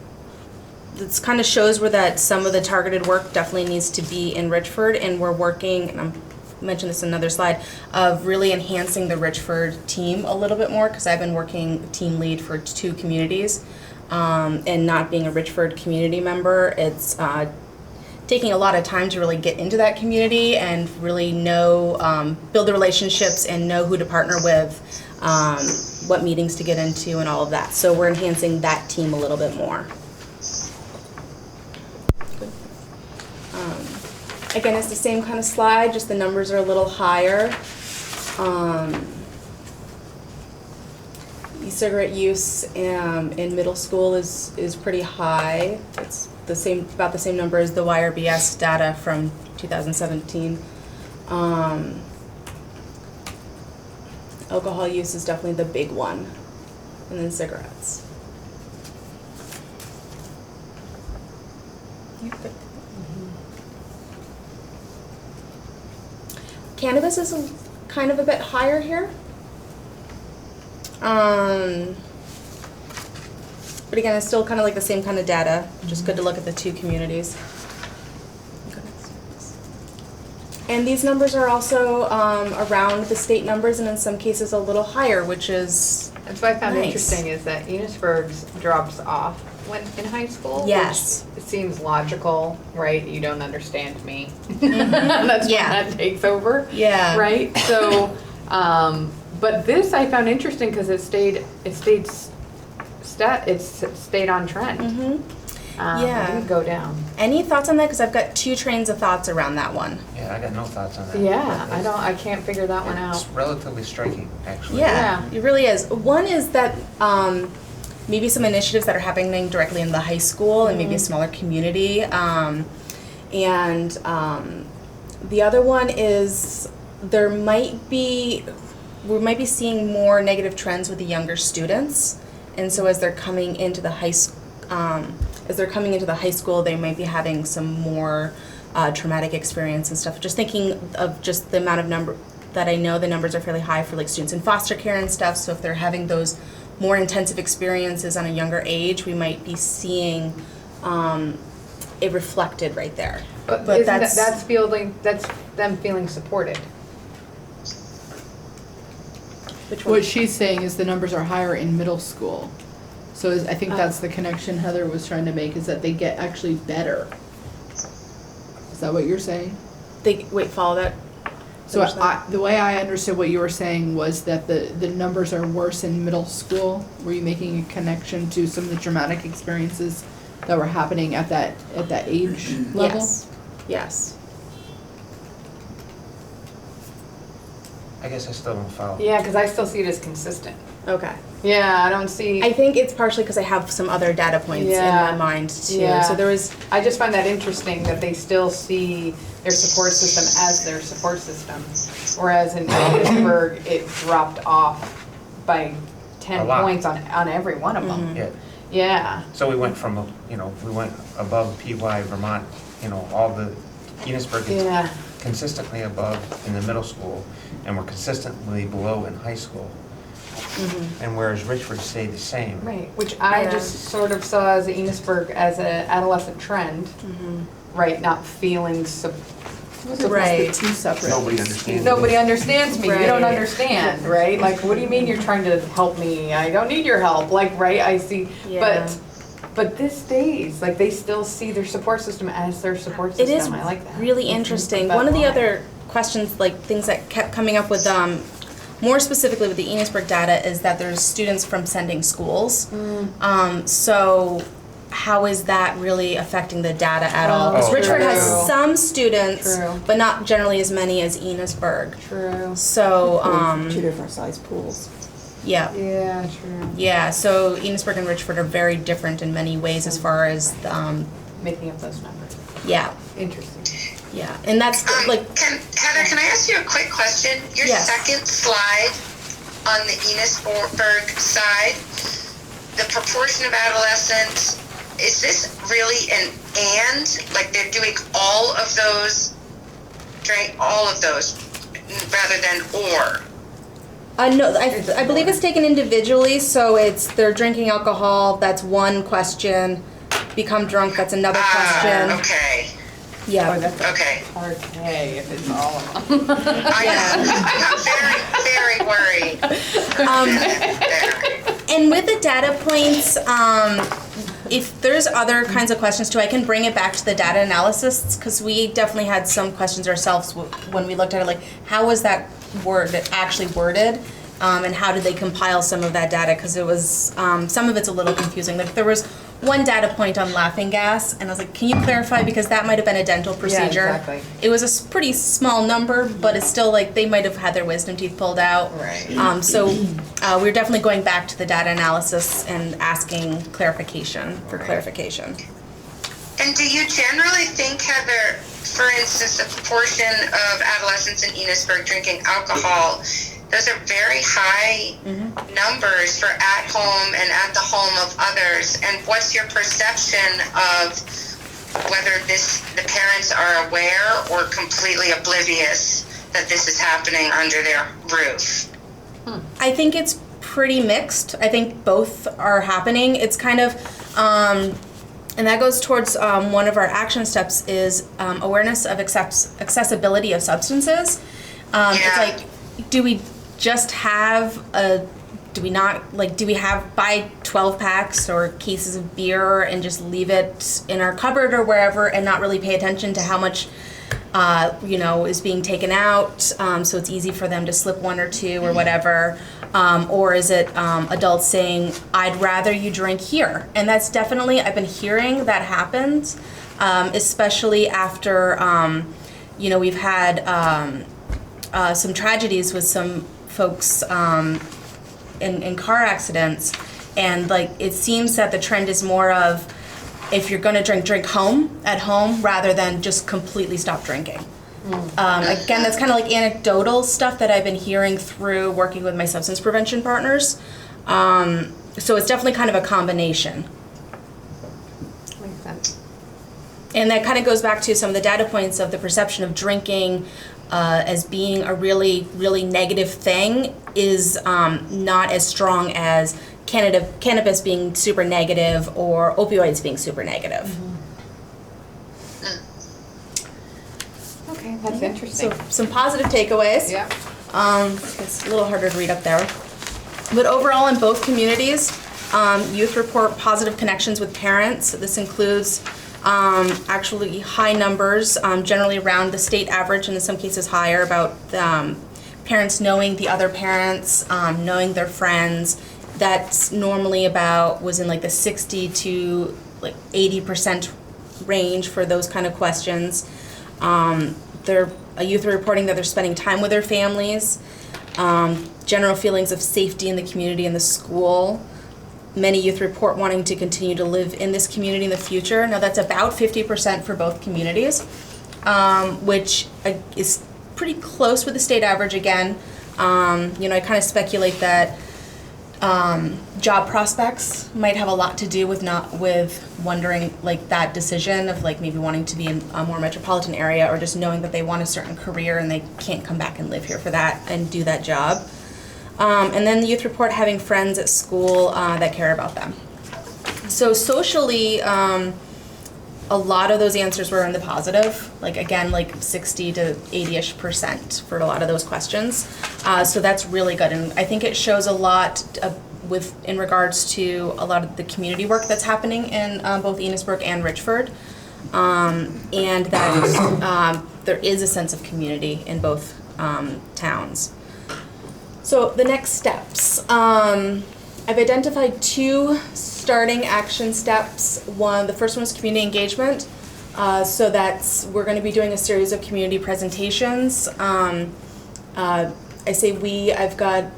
this kind of shows where that some of the targeted work definitely needs to be in Richford, and we're working, and I mentioned this in another slide, of really enhancing the Richford team a little bit more, because I've been working team lead for 2 communities, and not being a Richford community member, it's taking a lot of time to really get into that community and really know, build the relationships and know who to partner with, what meetings to get into and all of that. So we're enhancing that team a little bit more. Again, it's the same kind of slide, just the numbers are a little higher. E-cigarette use in middle school is pretty high. It's the same, about the same number as the YRBS data from 2017. Alcohol use is definitely the big one, and then cigarettes. Cannabis is kind of a bit higher here. But again, it's still kind of like the same kind of data, just good to look at the 2 communities. And these numbers are also around the state numbers, and in some cases a little higher, which is
That's what I found
nice.
interesting is that Enosburg's drops off when in high school.
Yes.
Which it seems logical, right? You don't understand me. That's
Yeah.
when that takes over.
Yeah.
Right? So, but this I found interesting because it stayed on trend.
Mm-hmm.
It didn't go down.
Any thoughts on that? Because I've got 2 trains of thoughts around that one.
Yeah, I got no thoughts on that.
Yeah, I can't figure that one out.
It's relatively striking, actually.
Yeah,
Yeah.
it really is. One is that maybe some initiatives that are happening directly in the high school and maybe a smaller community. The other one is we might be seeing more negative trends with the younger students, and so as they're coming into the high school, they might be having some more traumatic experience and stuff. Just thinking of just the amount of number that I know the numbers are fairly high for like students in foster care and stuff. So if they're having those
more intensive experiences on a younger age, we might be seeing it reflected right there.
But isn't that's them feeling supported.
Which one?
What she's saying is the numbers are higher in middle school. So I think that's the connection Heather was trying to make, is that they get actually better. Is that what you're saying?
Follow that.
So the way I understood what you were saying was that the numbers are worse in middle school. Were you making a connection to some of the traumatic experiences that were happening at that age level?
Yes.
I guess I still don't follow.
Yeah, because I still see it as consistent.
Okay.
Yeah, I don't see.
I think it's partially because I have some other data points in my mind too.
Yeah.
So there was.
I just find that interesting that they still see their support system as their support system, whereas in Enosburg it dropped off by 10
A lot.
points on every one of them.
Yeah.
Yeah.
So we went from, we went above PY Vermont, all the, Enosburg is
Yeah.
consistently above in the middle school, and we're consistently below in high school. And whereas Richford stayed the same.
Right, which I
Yeah.
just sort of saw as Enosburg as an adolescent trend, right? Not feeling
Right.
Two separate.
Nobody understands.
Nobody understands me. You don't
Right.
understand, right? Like, what do you mean you're trying to help me? I don't need your help. Like, right? I see,
Yeah.
but this stays. Like, they still see their support system as their support
It
system.
is
I like that.
really interesting.
About
One of the
why.
other questions, like things that kept coming up with, more specifically with the Enosburg data, is that there's students from sending schools. So how is that really affecting the data at all? Because
Oh,
Richford has
true.
some students,
True.
but not generally as many as Enosburg.
True.
So,
Two different size pools.
yeah.
Yeah, true.
Yeah, so Enosburg and Richford are very different in many ways as far as,
Making up those numbers.
yeah,
Interesting.
yeah. And that's like,
Heather, can I ask you a quick question? Your
Yes.
second slide on the Enosburg side, the proportion of adolescents, is this really an and? Like they're doing all of those rather than or?
no, I believe it's taken individually, so they're drinking alcohol, that's one question. Become drunk, that's another question.
Okay.
Oh,
Yeah.
that's
Okay.
okay if it's all of them.
I'm very, very worried.
And with the data points, if there's other kinds of questions too, I can bring it back to the data analysis, because we definitely had some questions ourselves when we looked at it, like how was that actually worded, and how did they compile some of that data, because it was, some of it's a little confusing. Like there was one data point on laughing gas, and I was like, can you clarify, because that might have been a dental procedure.
Yeah, exactly.
It was a pretty small number, but it's still like they might have had their wisdom teeth pulled out.
Right.
So we're definitely going back to the data analysis and asking clarification for clarification.
And do you generally think, Heather, for instance, the proportion of adolescents in Enosburg drinking alcohol, those are very high numbers for at home and at the home of others. And what's your perception of whether the parents are aware or completely oblivious that this is happening under their roof?
I think it's pretty mixed. I think both are happening. It's kind of, and that goes towards one of our action steps is awareness of accessibility of substances. It's like, do we just have do we buy 12 packs or cases of beer and just leave it in our cupboard or wherever and not really pay attention to how much is being taken out, so it's easy for them to slip one or two or whatever, or is it adults saying, I'd rather you drink here? And that's definitely, I've been hearing that happens, especially after we've had some tragedies with some folks in car accidents, and like it seems that the trend is more of, if you're going to drink at home rather than just completely stop drinking. Again, that's kind of like anecdotal stuff that I've been hearing through working with my substance prevention partners. So it's definitely kind of a combination.
Makes sense.
And that kind of goes back to some of the data points of the perception of drinking as being a really, really negative thing is not as strong as cannabis being super negative or opioids being super negative.
Okay, that's interesting.
So some positive takeaways.
Yeah.
It's a little harder to read up there. But overall, in both communities, youth report positive connections with parents. This includes actually high numbers, generally around the state average, and in some cases higher, about parents knowing the other parents, knowing their friends. That's normally was in like the 60 to like 80% range for those kind of questions. Youth are reporting that they're spending time with their families, general feelings of safety in the community and the school. Many youth report wanting to continue to live in this community in the future. Now that's about 50% for both communities, which is pretty close with the state average again. I kind of speculate that job prospects might have a lot to do with wondering like that decision of like maybe wanting to be in a more metropolitan area or just knowing that they want a certain career and they can't come back and live here for that and do that job. And then the youth report having friends at school that care about them. So socially, a lot of those answers were in the positive, like again, like 60 to 80-ish% for a lot of those questions. So that's really good, and I think it shows a lot in regards to a lot of the community work that's happening in both Enosburg and Richford, and that there is a sense of community in both towns. So the next steps. I've identified 2 starting action steps. The first one is community engagement. So we're going to be doing a series of community presentations. I say I've got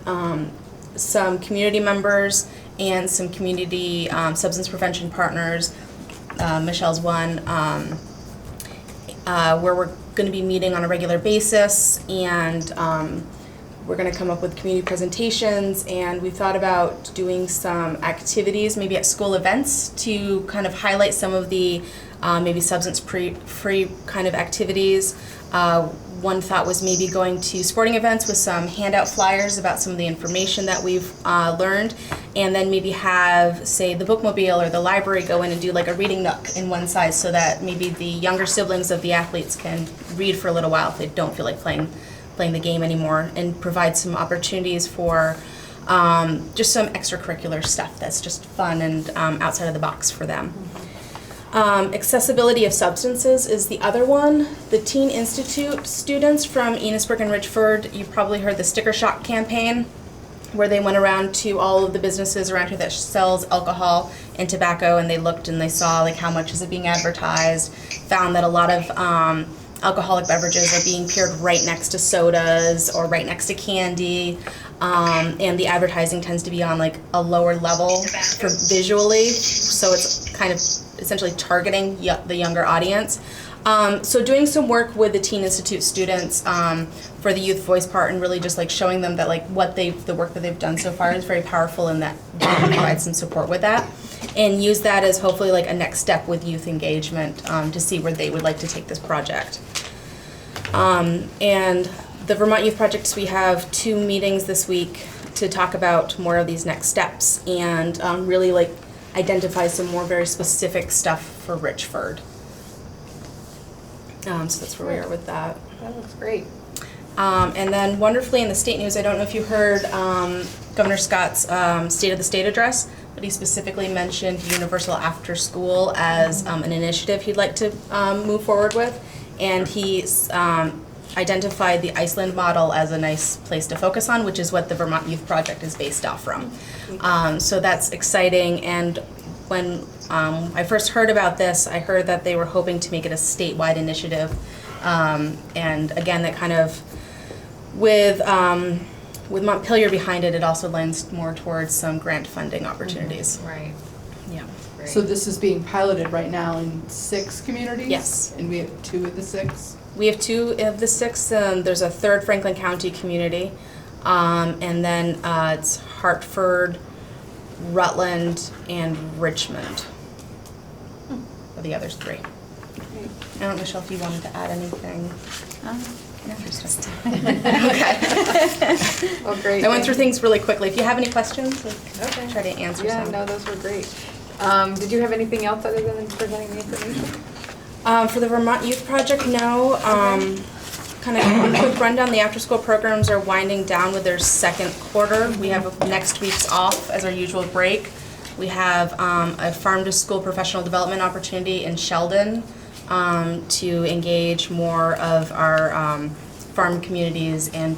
some community members and some community substance prevention partners. Michelle's one, where we're going to be meeting on a regular basis, and we're going to come up with community presentations, and we thought about doing some activities, maybe at school events, to kind of highlight some of the maybe substance-free kind of activities. One thought was maybe going to sporting events with some handout flyers about some of the information that we've learned, and then maybe have, say, the bookmobile or the library go in and do like a reading nook in one side, so that maybe the younger siblings of the athletes can read for a little while if they don't feel like playing the game anymore, and provide some opportunities for just some extracurricular stuff that's just fun and outside of the box for them. Accessibility of substances is the other one. The Teen Institute students from Enosburg and Richford, you probably heard the Sticker Shock campaign, where they went around to all of the businesses around here that sells alcohol and tobacco, and they looked and they saw like how much is it being advertised, found that a lot of alcoholic beverages are being paired right next to sodas or right next to candy, and the advertising tends to be on like a lower level for visually, so it's kind of essentially targeting the younger audience. So doing some work with the Teen Institute students for the youth voice part, and really just like showing them that like the work that they've done so far is very powerful, and that we can provide some support with that, and use that as hopefully like a next step with youth engagement to see where they would like to take this project. And the Vermont Youth Projects, we have 2 meetings this week to talk about more of these next steps, and really like identify some more very specific stuff for Richford. So that's where we are with that.
That looks great.
And then wonderfully in the state news, I don't know if you heard Governor Scott's State of the State address, but he specifically mentioned universal after school as an initiative he'd like to move forward with. And he's identified the Iceland model as a nice place to focus on, which is what the Vermont Youth Project is based off from. So that's exciting. And when I first heard about this, I heard that they were hoping to make it a statewide initiative. And again, that kind of, with Montpelier behind it, it also lends more towards some grant funding opportunities.
Right.
Yeah.
Great.
So this is being piloted right now in 6 communities?
Yes.
And we have 2 of the 6?
We have 2 of the 6. There's a 3rd Franklin County community, and then it's Hartford, Rutland, and Richmond. Are the others 3. I don't know, Michelle, if you wanted to add anything. Interesting. Okay.
Well, great.
I went through things really quickly. If you have any questions,
Okay.
try to answer
Yeah,
some.
no, those were great. Did you have anything else other than presenting the information?
For the Vermont Youth Project, no. Kind of a quick rundown, the after-school programs are winding down with their second quarter. We have next week's off as our usual break. We have a farm-to-school professional development opportunity in Sheldon to engage more of our farm communities and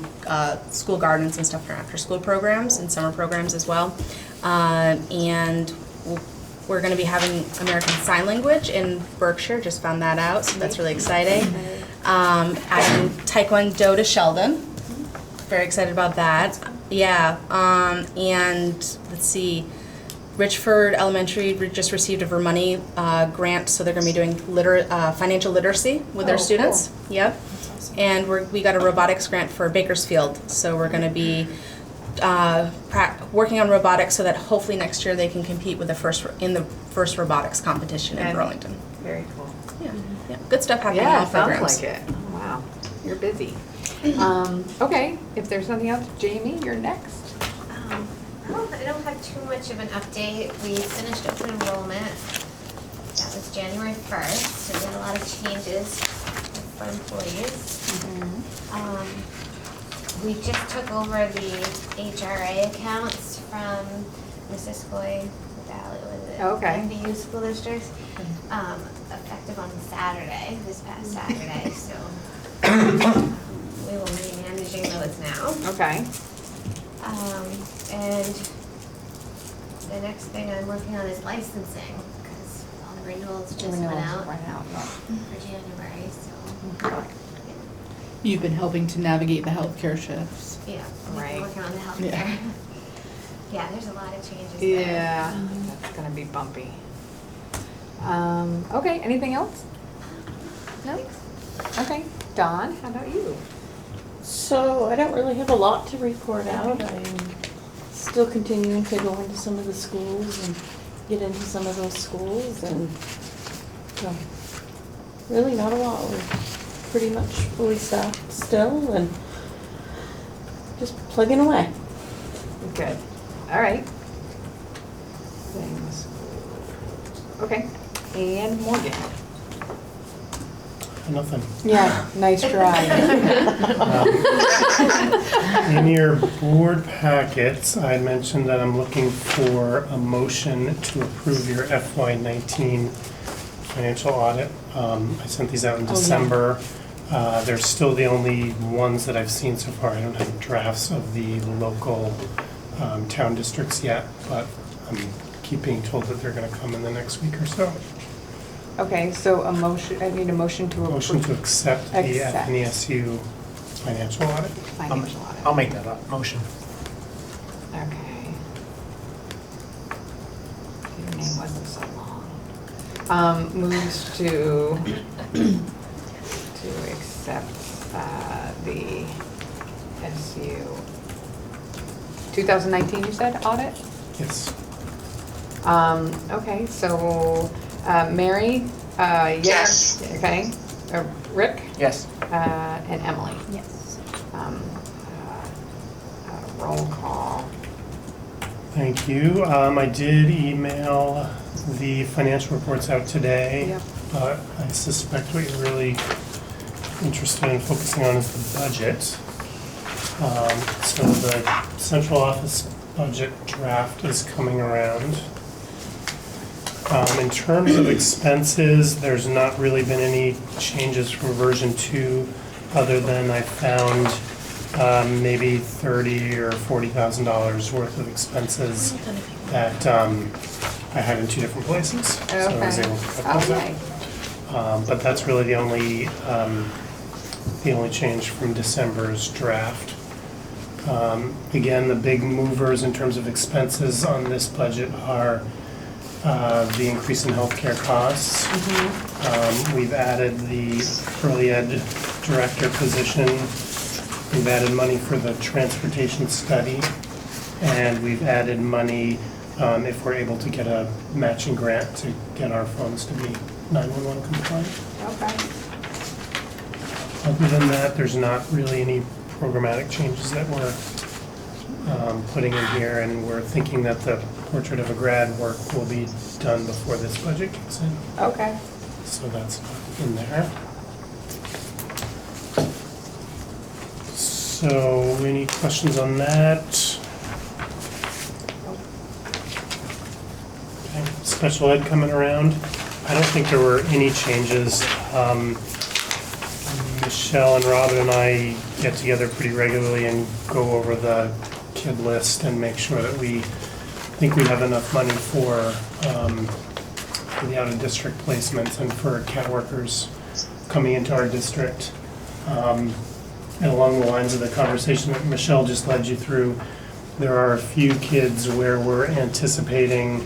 school gardens and stuff for after-school programs and summer programs as well. And we're going to be having American Sign Language in Berkshire, just found that out, so that's really exciting. Adding Taekwondo to Sheldon, very excited about that. Yeah, and let's see, Richford Elementary just received a Vermont grant, so they're going to be doing financial literacy with their students. Cool. Yep. And we got a robotics grant for Bakersfield, so we're going to be working on robotics so that hopefully next year they can compete with the first robotics competition in Burlington.
Very cool.
Yeah, yeah, good stuff happening in all programs.
Sounds like it. Oh, wow, you're busy. Okay, if there's nothing else, Jamie, you're next.
I don't have too much of an update. We finished open enrollment. That was January 1st, so we had a lot of changes for employees. We just took over the HRA accounts from Mrs. Coy
Okay.
the youth school districts, effective on Saturday, this past Saturday, so we will be managing those now.
Okay.
And the next thing I'm working on is licensing, because all the renewals just went out for January, so.
You've been helping to navigate the healthcare shifts.
Yeah,
Right.
I'm working on the healthcare.
Yeah.
Yeah, there's a lot of changes there.
Yeah, that's gonna be bumpy. Okay, anything else? No? Okay, Dawn, how about you?
So I don't really have a lot to report out. I'm still continuing to go into some of the schools and get into some of those schools, and really not a lot. We're pretty much fully staffed still and just plugging away.
Good. All right. Things. Okay, and Morgan.
Nothing.
Yeah, nice try.
In your board packets, I mentioned that I'm looking for a motion to approve your FY19 financial audit. I sent these out in December. They're still the only ones that I've seen so far. I don't have drafts of the local town districts yet, but I'm keep being told that they're going to come in the next week or so.
Okay, so a motion, I need a motion to approve.
Motion to accept the FNESU financial audit.
Financial audit.
I'll make that up, motion.
Okay. Your name wasn't so long. Moves to accept the SU 2019, you said, audit?
Yes.
Okay, so Mary?
Yes.
Okay. Rick?
Yes.
And Emily?
Yes.
Roll call.
Thank you. I did email the financial reports out today,
Yep.
but I suspect what you're really interested in focusing on is the budget. So the central office budget draft is coming around. In terms of expenses, there's not really been any changes from version 2, other than I found maybe $30,000 or $40,000 worth of expenses that I had in 2 different places. So I was able to cut those out. But that's really the only change from December's draft. Again, the big movers in terms of expenses on this budget are the increase in healthcare costs. We've added the early ed director position. We've added money for the transportation study. And we've added money if we're able to get a matching grant to get our phones to be 911 compliant.
Okay.
Other than that, there's not really any programmatic changes that we're putting in here, and we're thinking that the Portrait of a Grad work will be done before this budget kicks in.
Okay.
So that's not in there. So, any questions on that? Okay, special ed coming around. I don't think there were any changes. Michelle and Robin and I get together pretty regularly and go over the kid list and make sure that we think we have enough money for the out-of-district placements and for CAT workers coming into our district. And along the lines of the conversation that Michelle just led you through, there are a few kids where we're anticipating,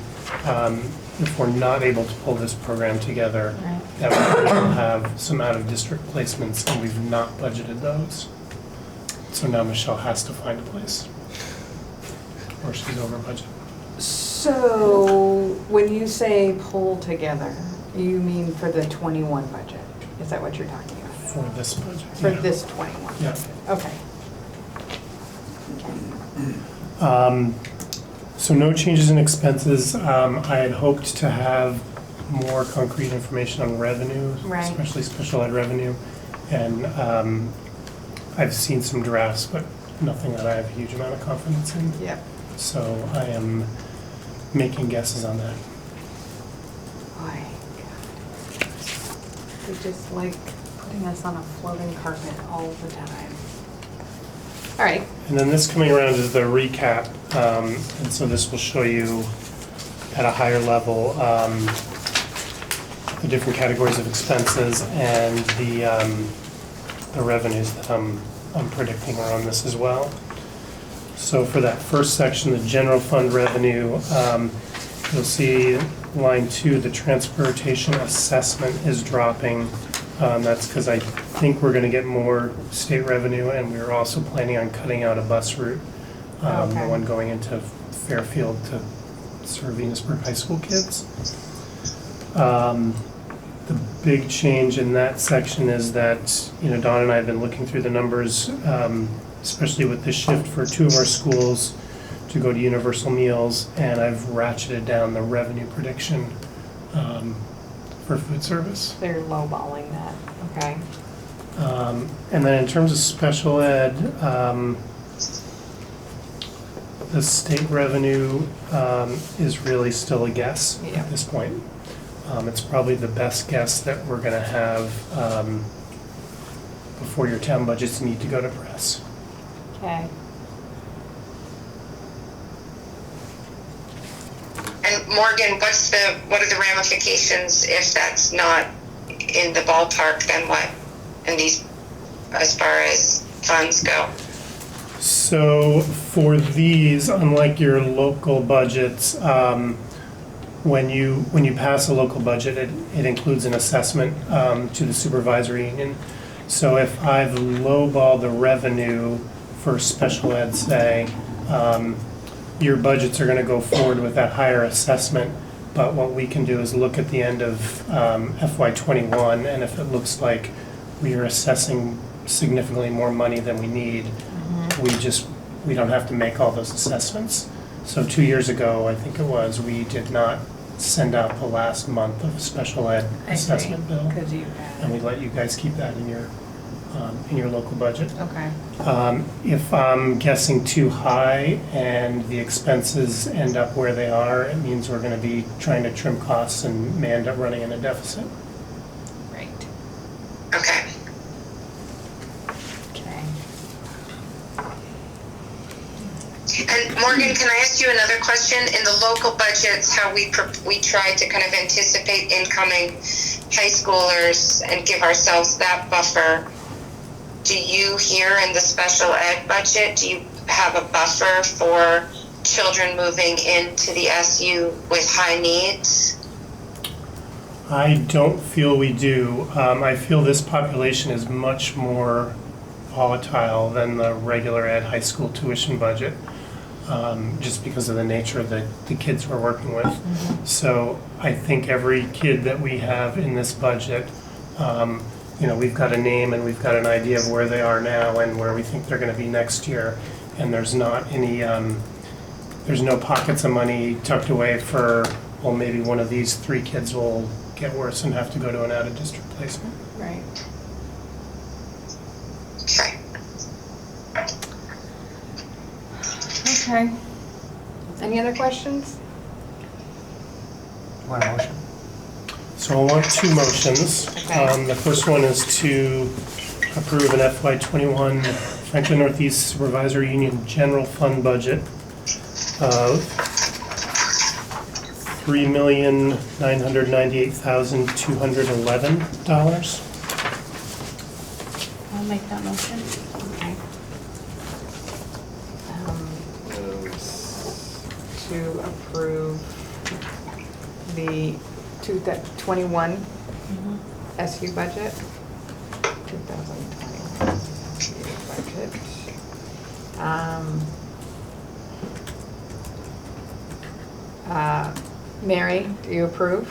if we're not able to pull this program together, that we will have some out-of-district placements, and we've not budgeted those. So now Michelle has to find a place, or she's over budget.
So, when you say pull together, you mean for the 21 budget? Is that what you're talking about?
For this budget.
For
yeah.
this 21?
Yeah.
Okay.
So no changes in expenses. I had hoped to have more concrete information on revenue,
Right.
especially special ed revenue. And I've seen some drafts, but nothing that I have a huge amount of confidence in.
Yep.
So I am making guesses on that.
Boy, they just like putting us on a floating carpet all the time. All right.
And then this coming around is the recap, and so this will show you at a higher level the different categories of expenses and the revenues that I'm predicting are on this as well. So for that first section, the general fund revenue, you'll see line 2, the transportation assessment is dropping. That's because I think we're going to get more state revenue, and we're also planning on cutting out a bus route, the one going into Fairfield to serve Enosburg High School kids. The big change in that section is that, Dawn and I have been looking through the numbers, especially with the shift for 2 of our schools to go to universal meals, and I've ratcheted down the revenue prediction for food service.
They're lowballing that, okay.
And then in terms of special ed, the state revenue is really still a guess at this point. It's probably the best guess that we're gonna have before your town budgets need to go to press.
Okay.
And Morgan, what are the ramifications if that's not in the ballpark, then what? And these, as far as funds go?
So for these, unlike your local budgets, when you pass a local budget, it includes an assessment to the supervisory union. So if I've lowballed the revenue for special ed, say, your budgets are going to go forward with that higher assessment, but what we can do is look at the end of FY21, and if it looks like we are assessing significantly more money than we need, we don't have to make all those assessments. So 2 years ago, I think it was, we did not send out the last month of special ed assessment bill, and we let you guys keep that in your local budget.
Okay.
If I'm guessing too high and the expenses end up where they are, it means we're going to be trying to trim costs and may end up running in a deficit.
Right.
Okay.
Okay.
And Morgan, can I ask you another question? In the local budgets, how we try to kind of anticipate incoming high schoolers and give ourselves that buffer. Do you here in the special ed budget, do you have a buffer for children moving into the SU with high needs?
I don't feel we do. I feel this population is much more volatile than the regular ed high school tuition budget, just because of the nature of the kids we're working with. So I think every kid that we have in this budget you know, we've got a name and we've got an idea of where they are now and where we think they're gonna be next year. And there's not any, there's no pockets of money tucked away for, well, maybe one of these 3 kids will get worse and have to go to an out-of-district placement.
Right.
Okay.
Okay. Any other questions?
Want a motion?
So I want 2 motions.
Okay.
The first one is to approve an FY21 Franklin Northeast Supervisory Union General Fund budget of $3,998,211.
I'll make that motion.
Okay. Moves to approve the 2021 SU budget. 2021 SU budget. Mary, do you approve?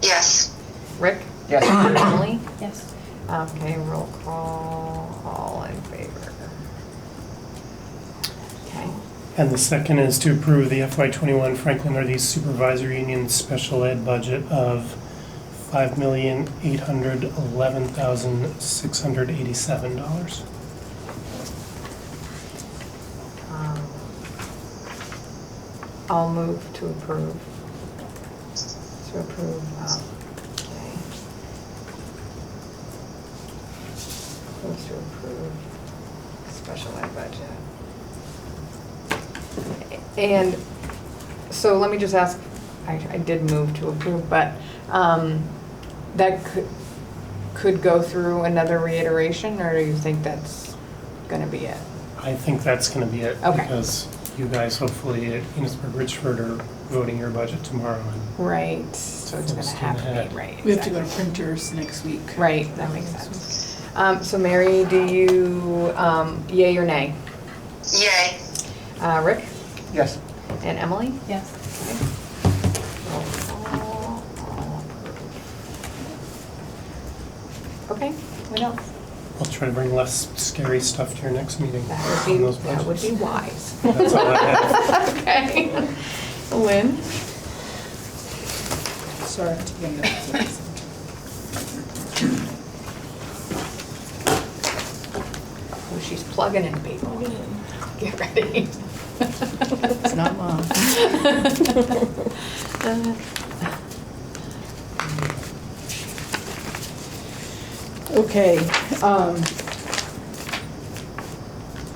Yes.
Rick?
Yes.
Emily?
Yes.
Okay, roll call, all in favor. Okay.
And the second is to approve the FY21 Franklin Northeast Supervisory Union Special Ed budget of $5,811,687.
I'll move to approve. To approve, okay. Move to approve special ed budget. And so let me just ask, I did move to approve, but that could go through another reiteration, or do you think that's gonna be it?
I think that's gonna be it.
Okay.
Because you guys hopefully at Enosburg, Richford are voting your budget tomorrow. And
Right, so it's gonna
Full
have
steam
to
ahead.
be, right.
We have to go to
exactly.
printers next week.
Right, that makes sense. So Mary, do you, yay or nay?
Yay.
Rick
Yes.
and Emily?
Yes.
Roll call, all approved. Okay, what else?
I'll try to bring less scary stuff to your next meeting.
That
on
would
those
be, that would be
budgets.
wise.
That's all I have.
Okay. Lynn?
Sorry, I'm taking notes.
Oh, she's plugging in people. Get ready.
It's not long. Okay,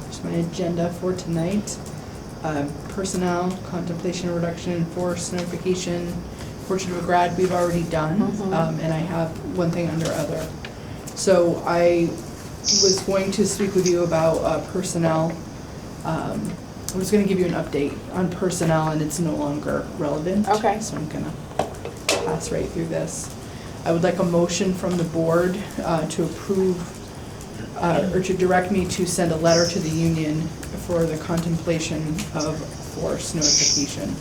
here's my agenda for tonight. Personnel, contemplation of reduction in force, notification, portrait of a grad, we've already done. And I have one thing under other. So I was going to speak with you about personnel. I was gonna give you an update on personnel and it's no longer relevant.
Okay.
So I'm gonna pass right through this. I would like a motion from the board to approve, or to direct me to send a letter to the union for the contemplation of force notification.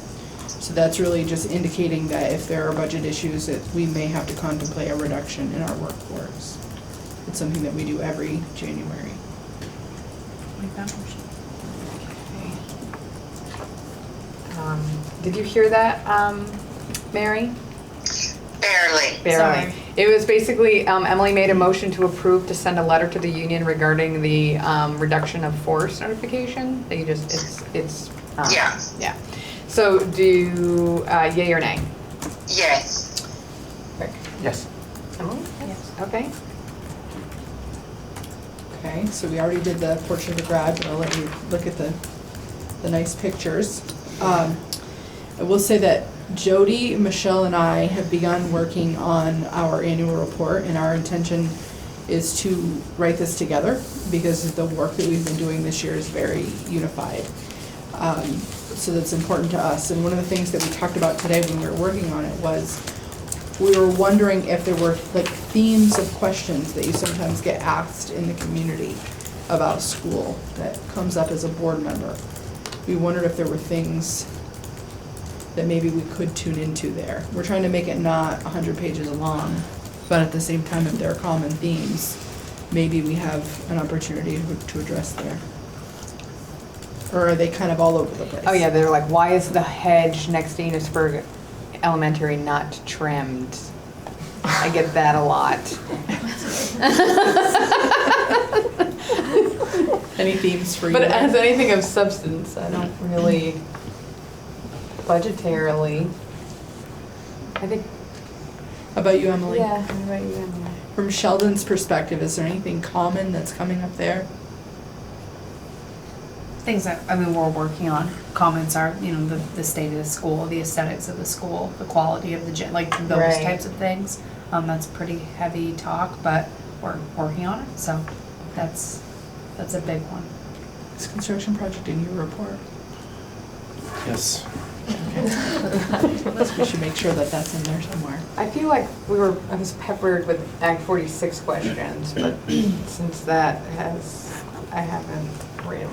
So that's really just indicating that if there are budget issues, that we may have to contemplate a reduction in our workforce. It's something that we do every January.
Make that motion.
Did you hear that, Mary?
Barely.
Barely.
Sorry.
It was basically, Emily made a motion to approve to send a letter to the union regarding the reduction of force notification. That you just, it's.
Yeah.
Yeah. So do, yay or nay?
Yay.
Rick?
Yes.
Emily?
Yes.
Okay.
Okay, so we already did the portrait of a grad, but I'll let you look at the nice pictures. I will say that Jody, Michelle, and I have begun working on our annual report, and our intention is to write this together because the work that we've been doing this year is very unified. So that's important to us. And one of the things that we talked about today when we were working on it was we were wondering if there were like themes of questions that you sometimes get asked in the community about school that comes up as a board member. We wondered if there were things that maybe we could tune into there. We're trying to make it not 100 pages long, But at the same time, if there are common themes, maybe we have an opportunity to address there. Or are they kind of all over the place?
Oh yeah, they're like, why is the hedge next to Enosburg Elementary not trimmed? I get that a lot.
Any themes for you?
But as anything of substance, I don't really, budgetarily, I think.
How about you, Emily?
Yeah, how about you, Emily?
From Sheldon's perspective, is there anything common that's coming up there?
Things that, I mean, we're working on. Comments are, you know, the state of the school, the aesthetics of the school, the quality of the gym, like those
Right.
types of things. That's pretty heavy talk, but we're working on it, so that's a big one.
Is construction project in your report?
Yes.
We should make sure that that's in there somewhere.
I feel like I was peppered with Act 46 questions, but since I haven't really.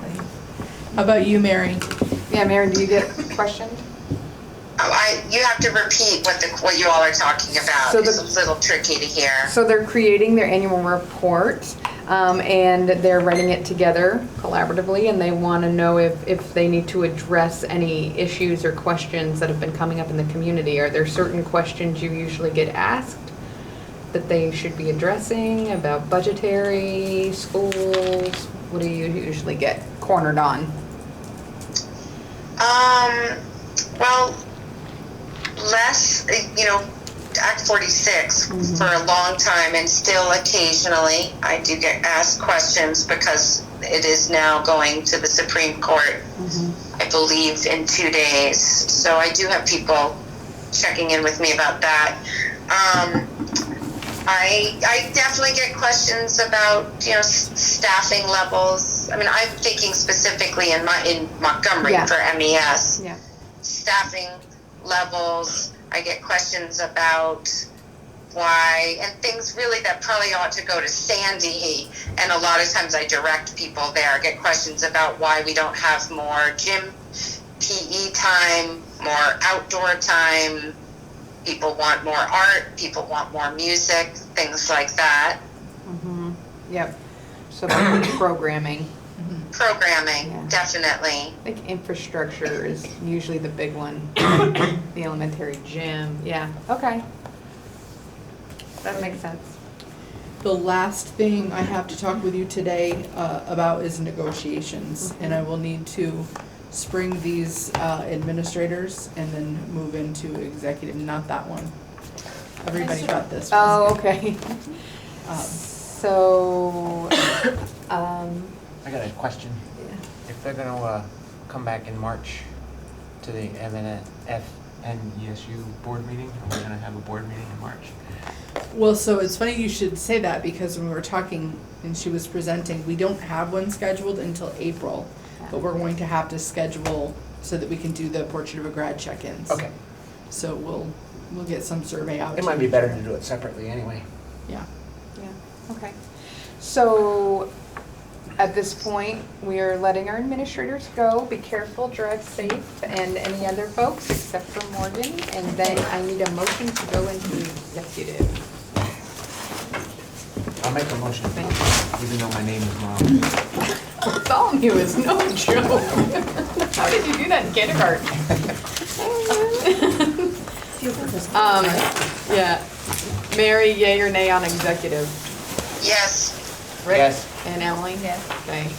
How about you, Mary?
Yeah, Mary, do you get questioned?
You have to repeat what you all are talking about.
So
It's a little tricky to hear.
So they're creating their annual report, and they're writing it together collaboratively, and they want to know if they need to address any issues or questions that have been coming up in the community. Are there certain questions you usually get asked that they should be addressing about budgetary, schools? What do you usually get cornered on?
Well, less, Act 46 for a long time, and still occasionally I do get asked questions because it is now going to the Supreme Court, I believe, in 2 days. So I do have people checking in with me about that. I definitely get questions about, staffing levels. I mean, I'm thinking specifically in Montgomery for MES.
Yeah.
Staffing levels. I get questions about why, and things really that probably ought to go to Sandy, and a lot of times I direct people there. I get questions about why we don't have more gym PE time, more outdoor time. People want more art, people want more music, things like that.
Yep. So like programming.
Programming, definitely.
I think infrastructure is usually the big one. The elementary gym. Yeah. Okay. That makes sense.
The last thing I have to talk with you today about is negotiations, and I will need to spring these administrators and then move into executive, not that one. Everybody got this one.
Oh, okay. So,
I got a question. If they're gonna come back in March to the FNESU board meeting, are we gonna have a board meeting in March?
Well, so it's funny you should say that, because when we were talking and she was presenting, we don't have one scheduled until April, but we're going to have to schedule so that we can do the Portrait of a Grad check-ins.
Okay.
So we'll get some survey out.
It might be better to do it separately anyway.
Yeah.
yeah. Okay. So, at this point, we are letting our administrators go. Be careful, drive safe, and any other folks except for Morgan. And then I need a motion to go into executive.
I'll make a motion, even though my name is wrong.
Bartholomew is no joke. How did you do that in kindergarten? Yeah. Mary, yay or nay on executive?
Yes.
Rick?
Yes.
And Emily?
Yes.
Okay.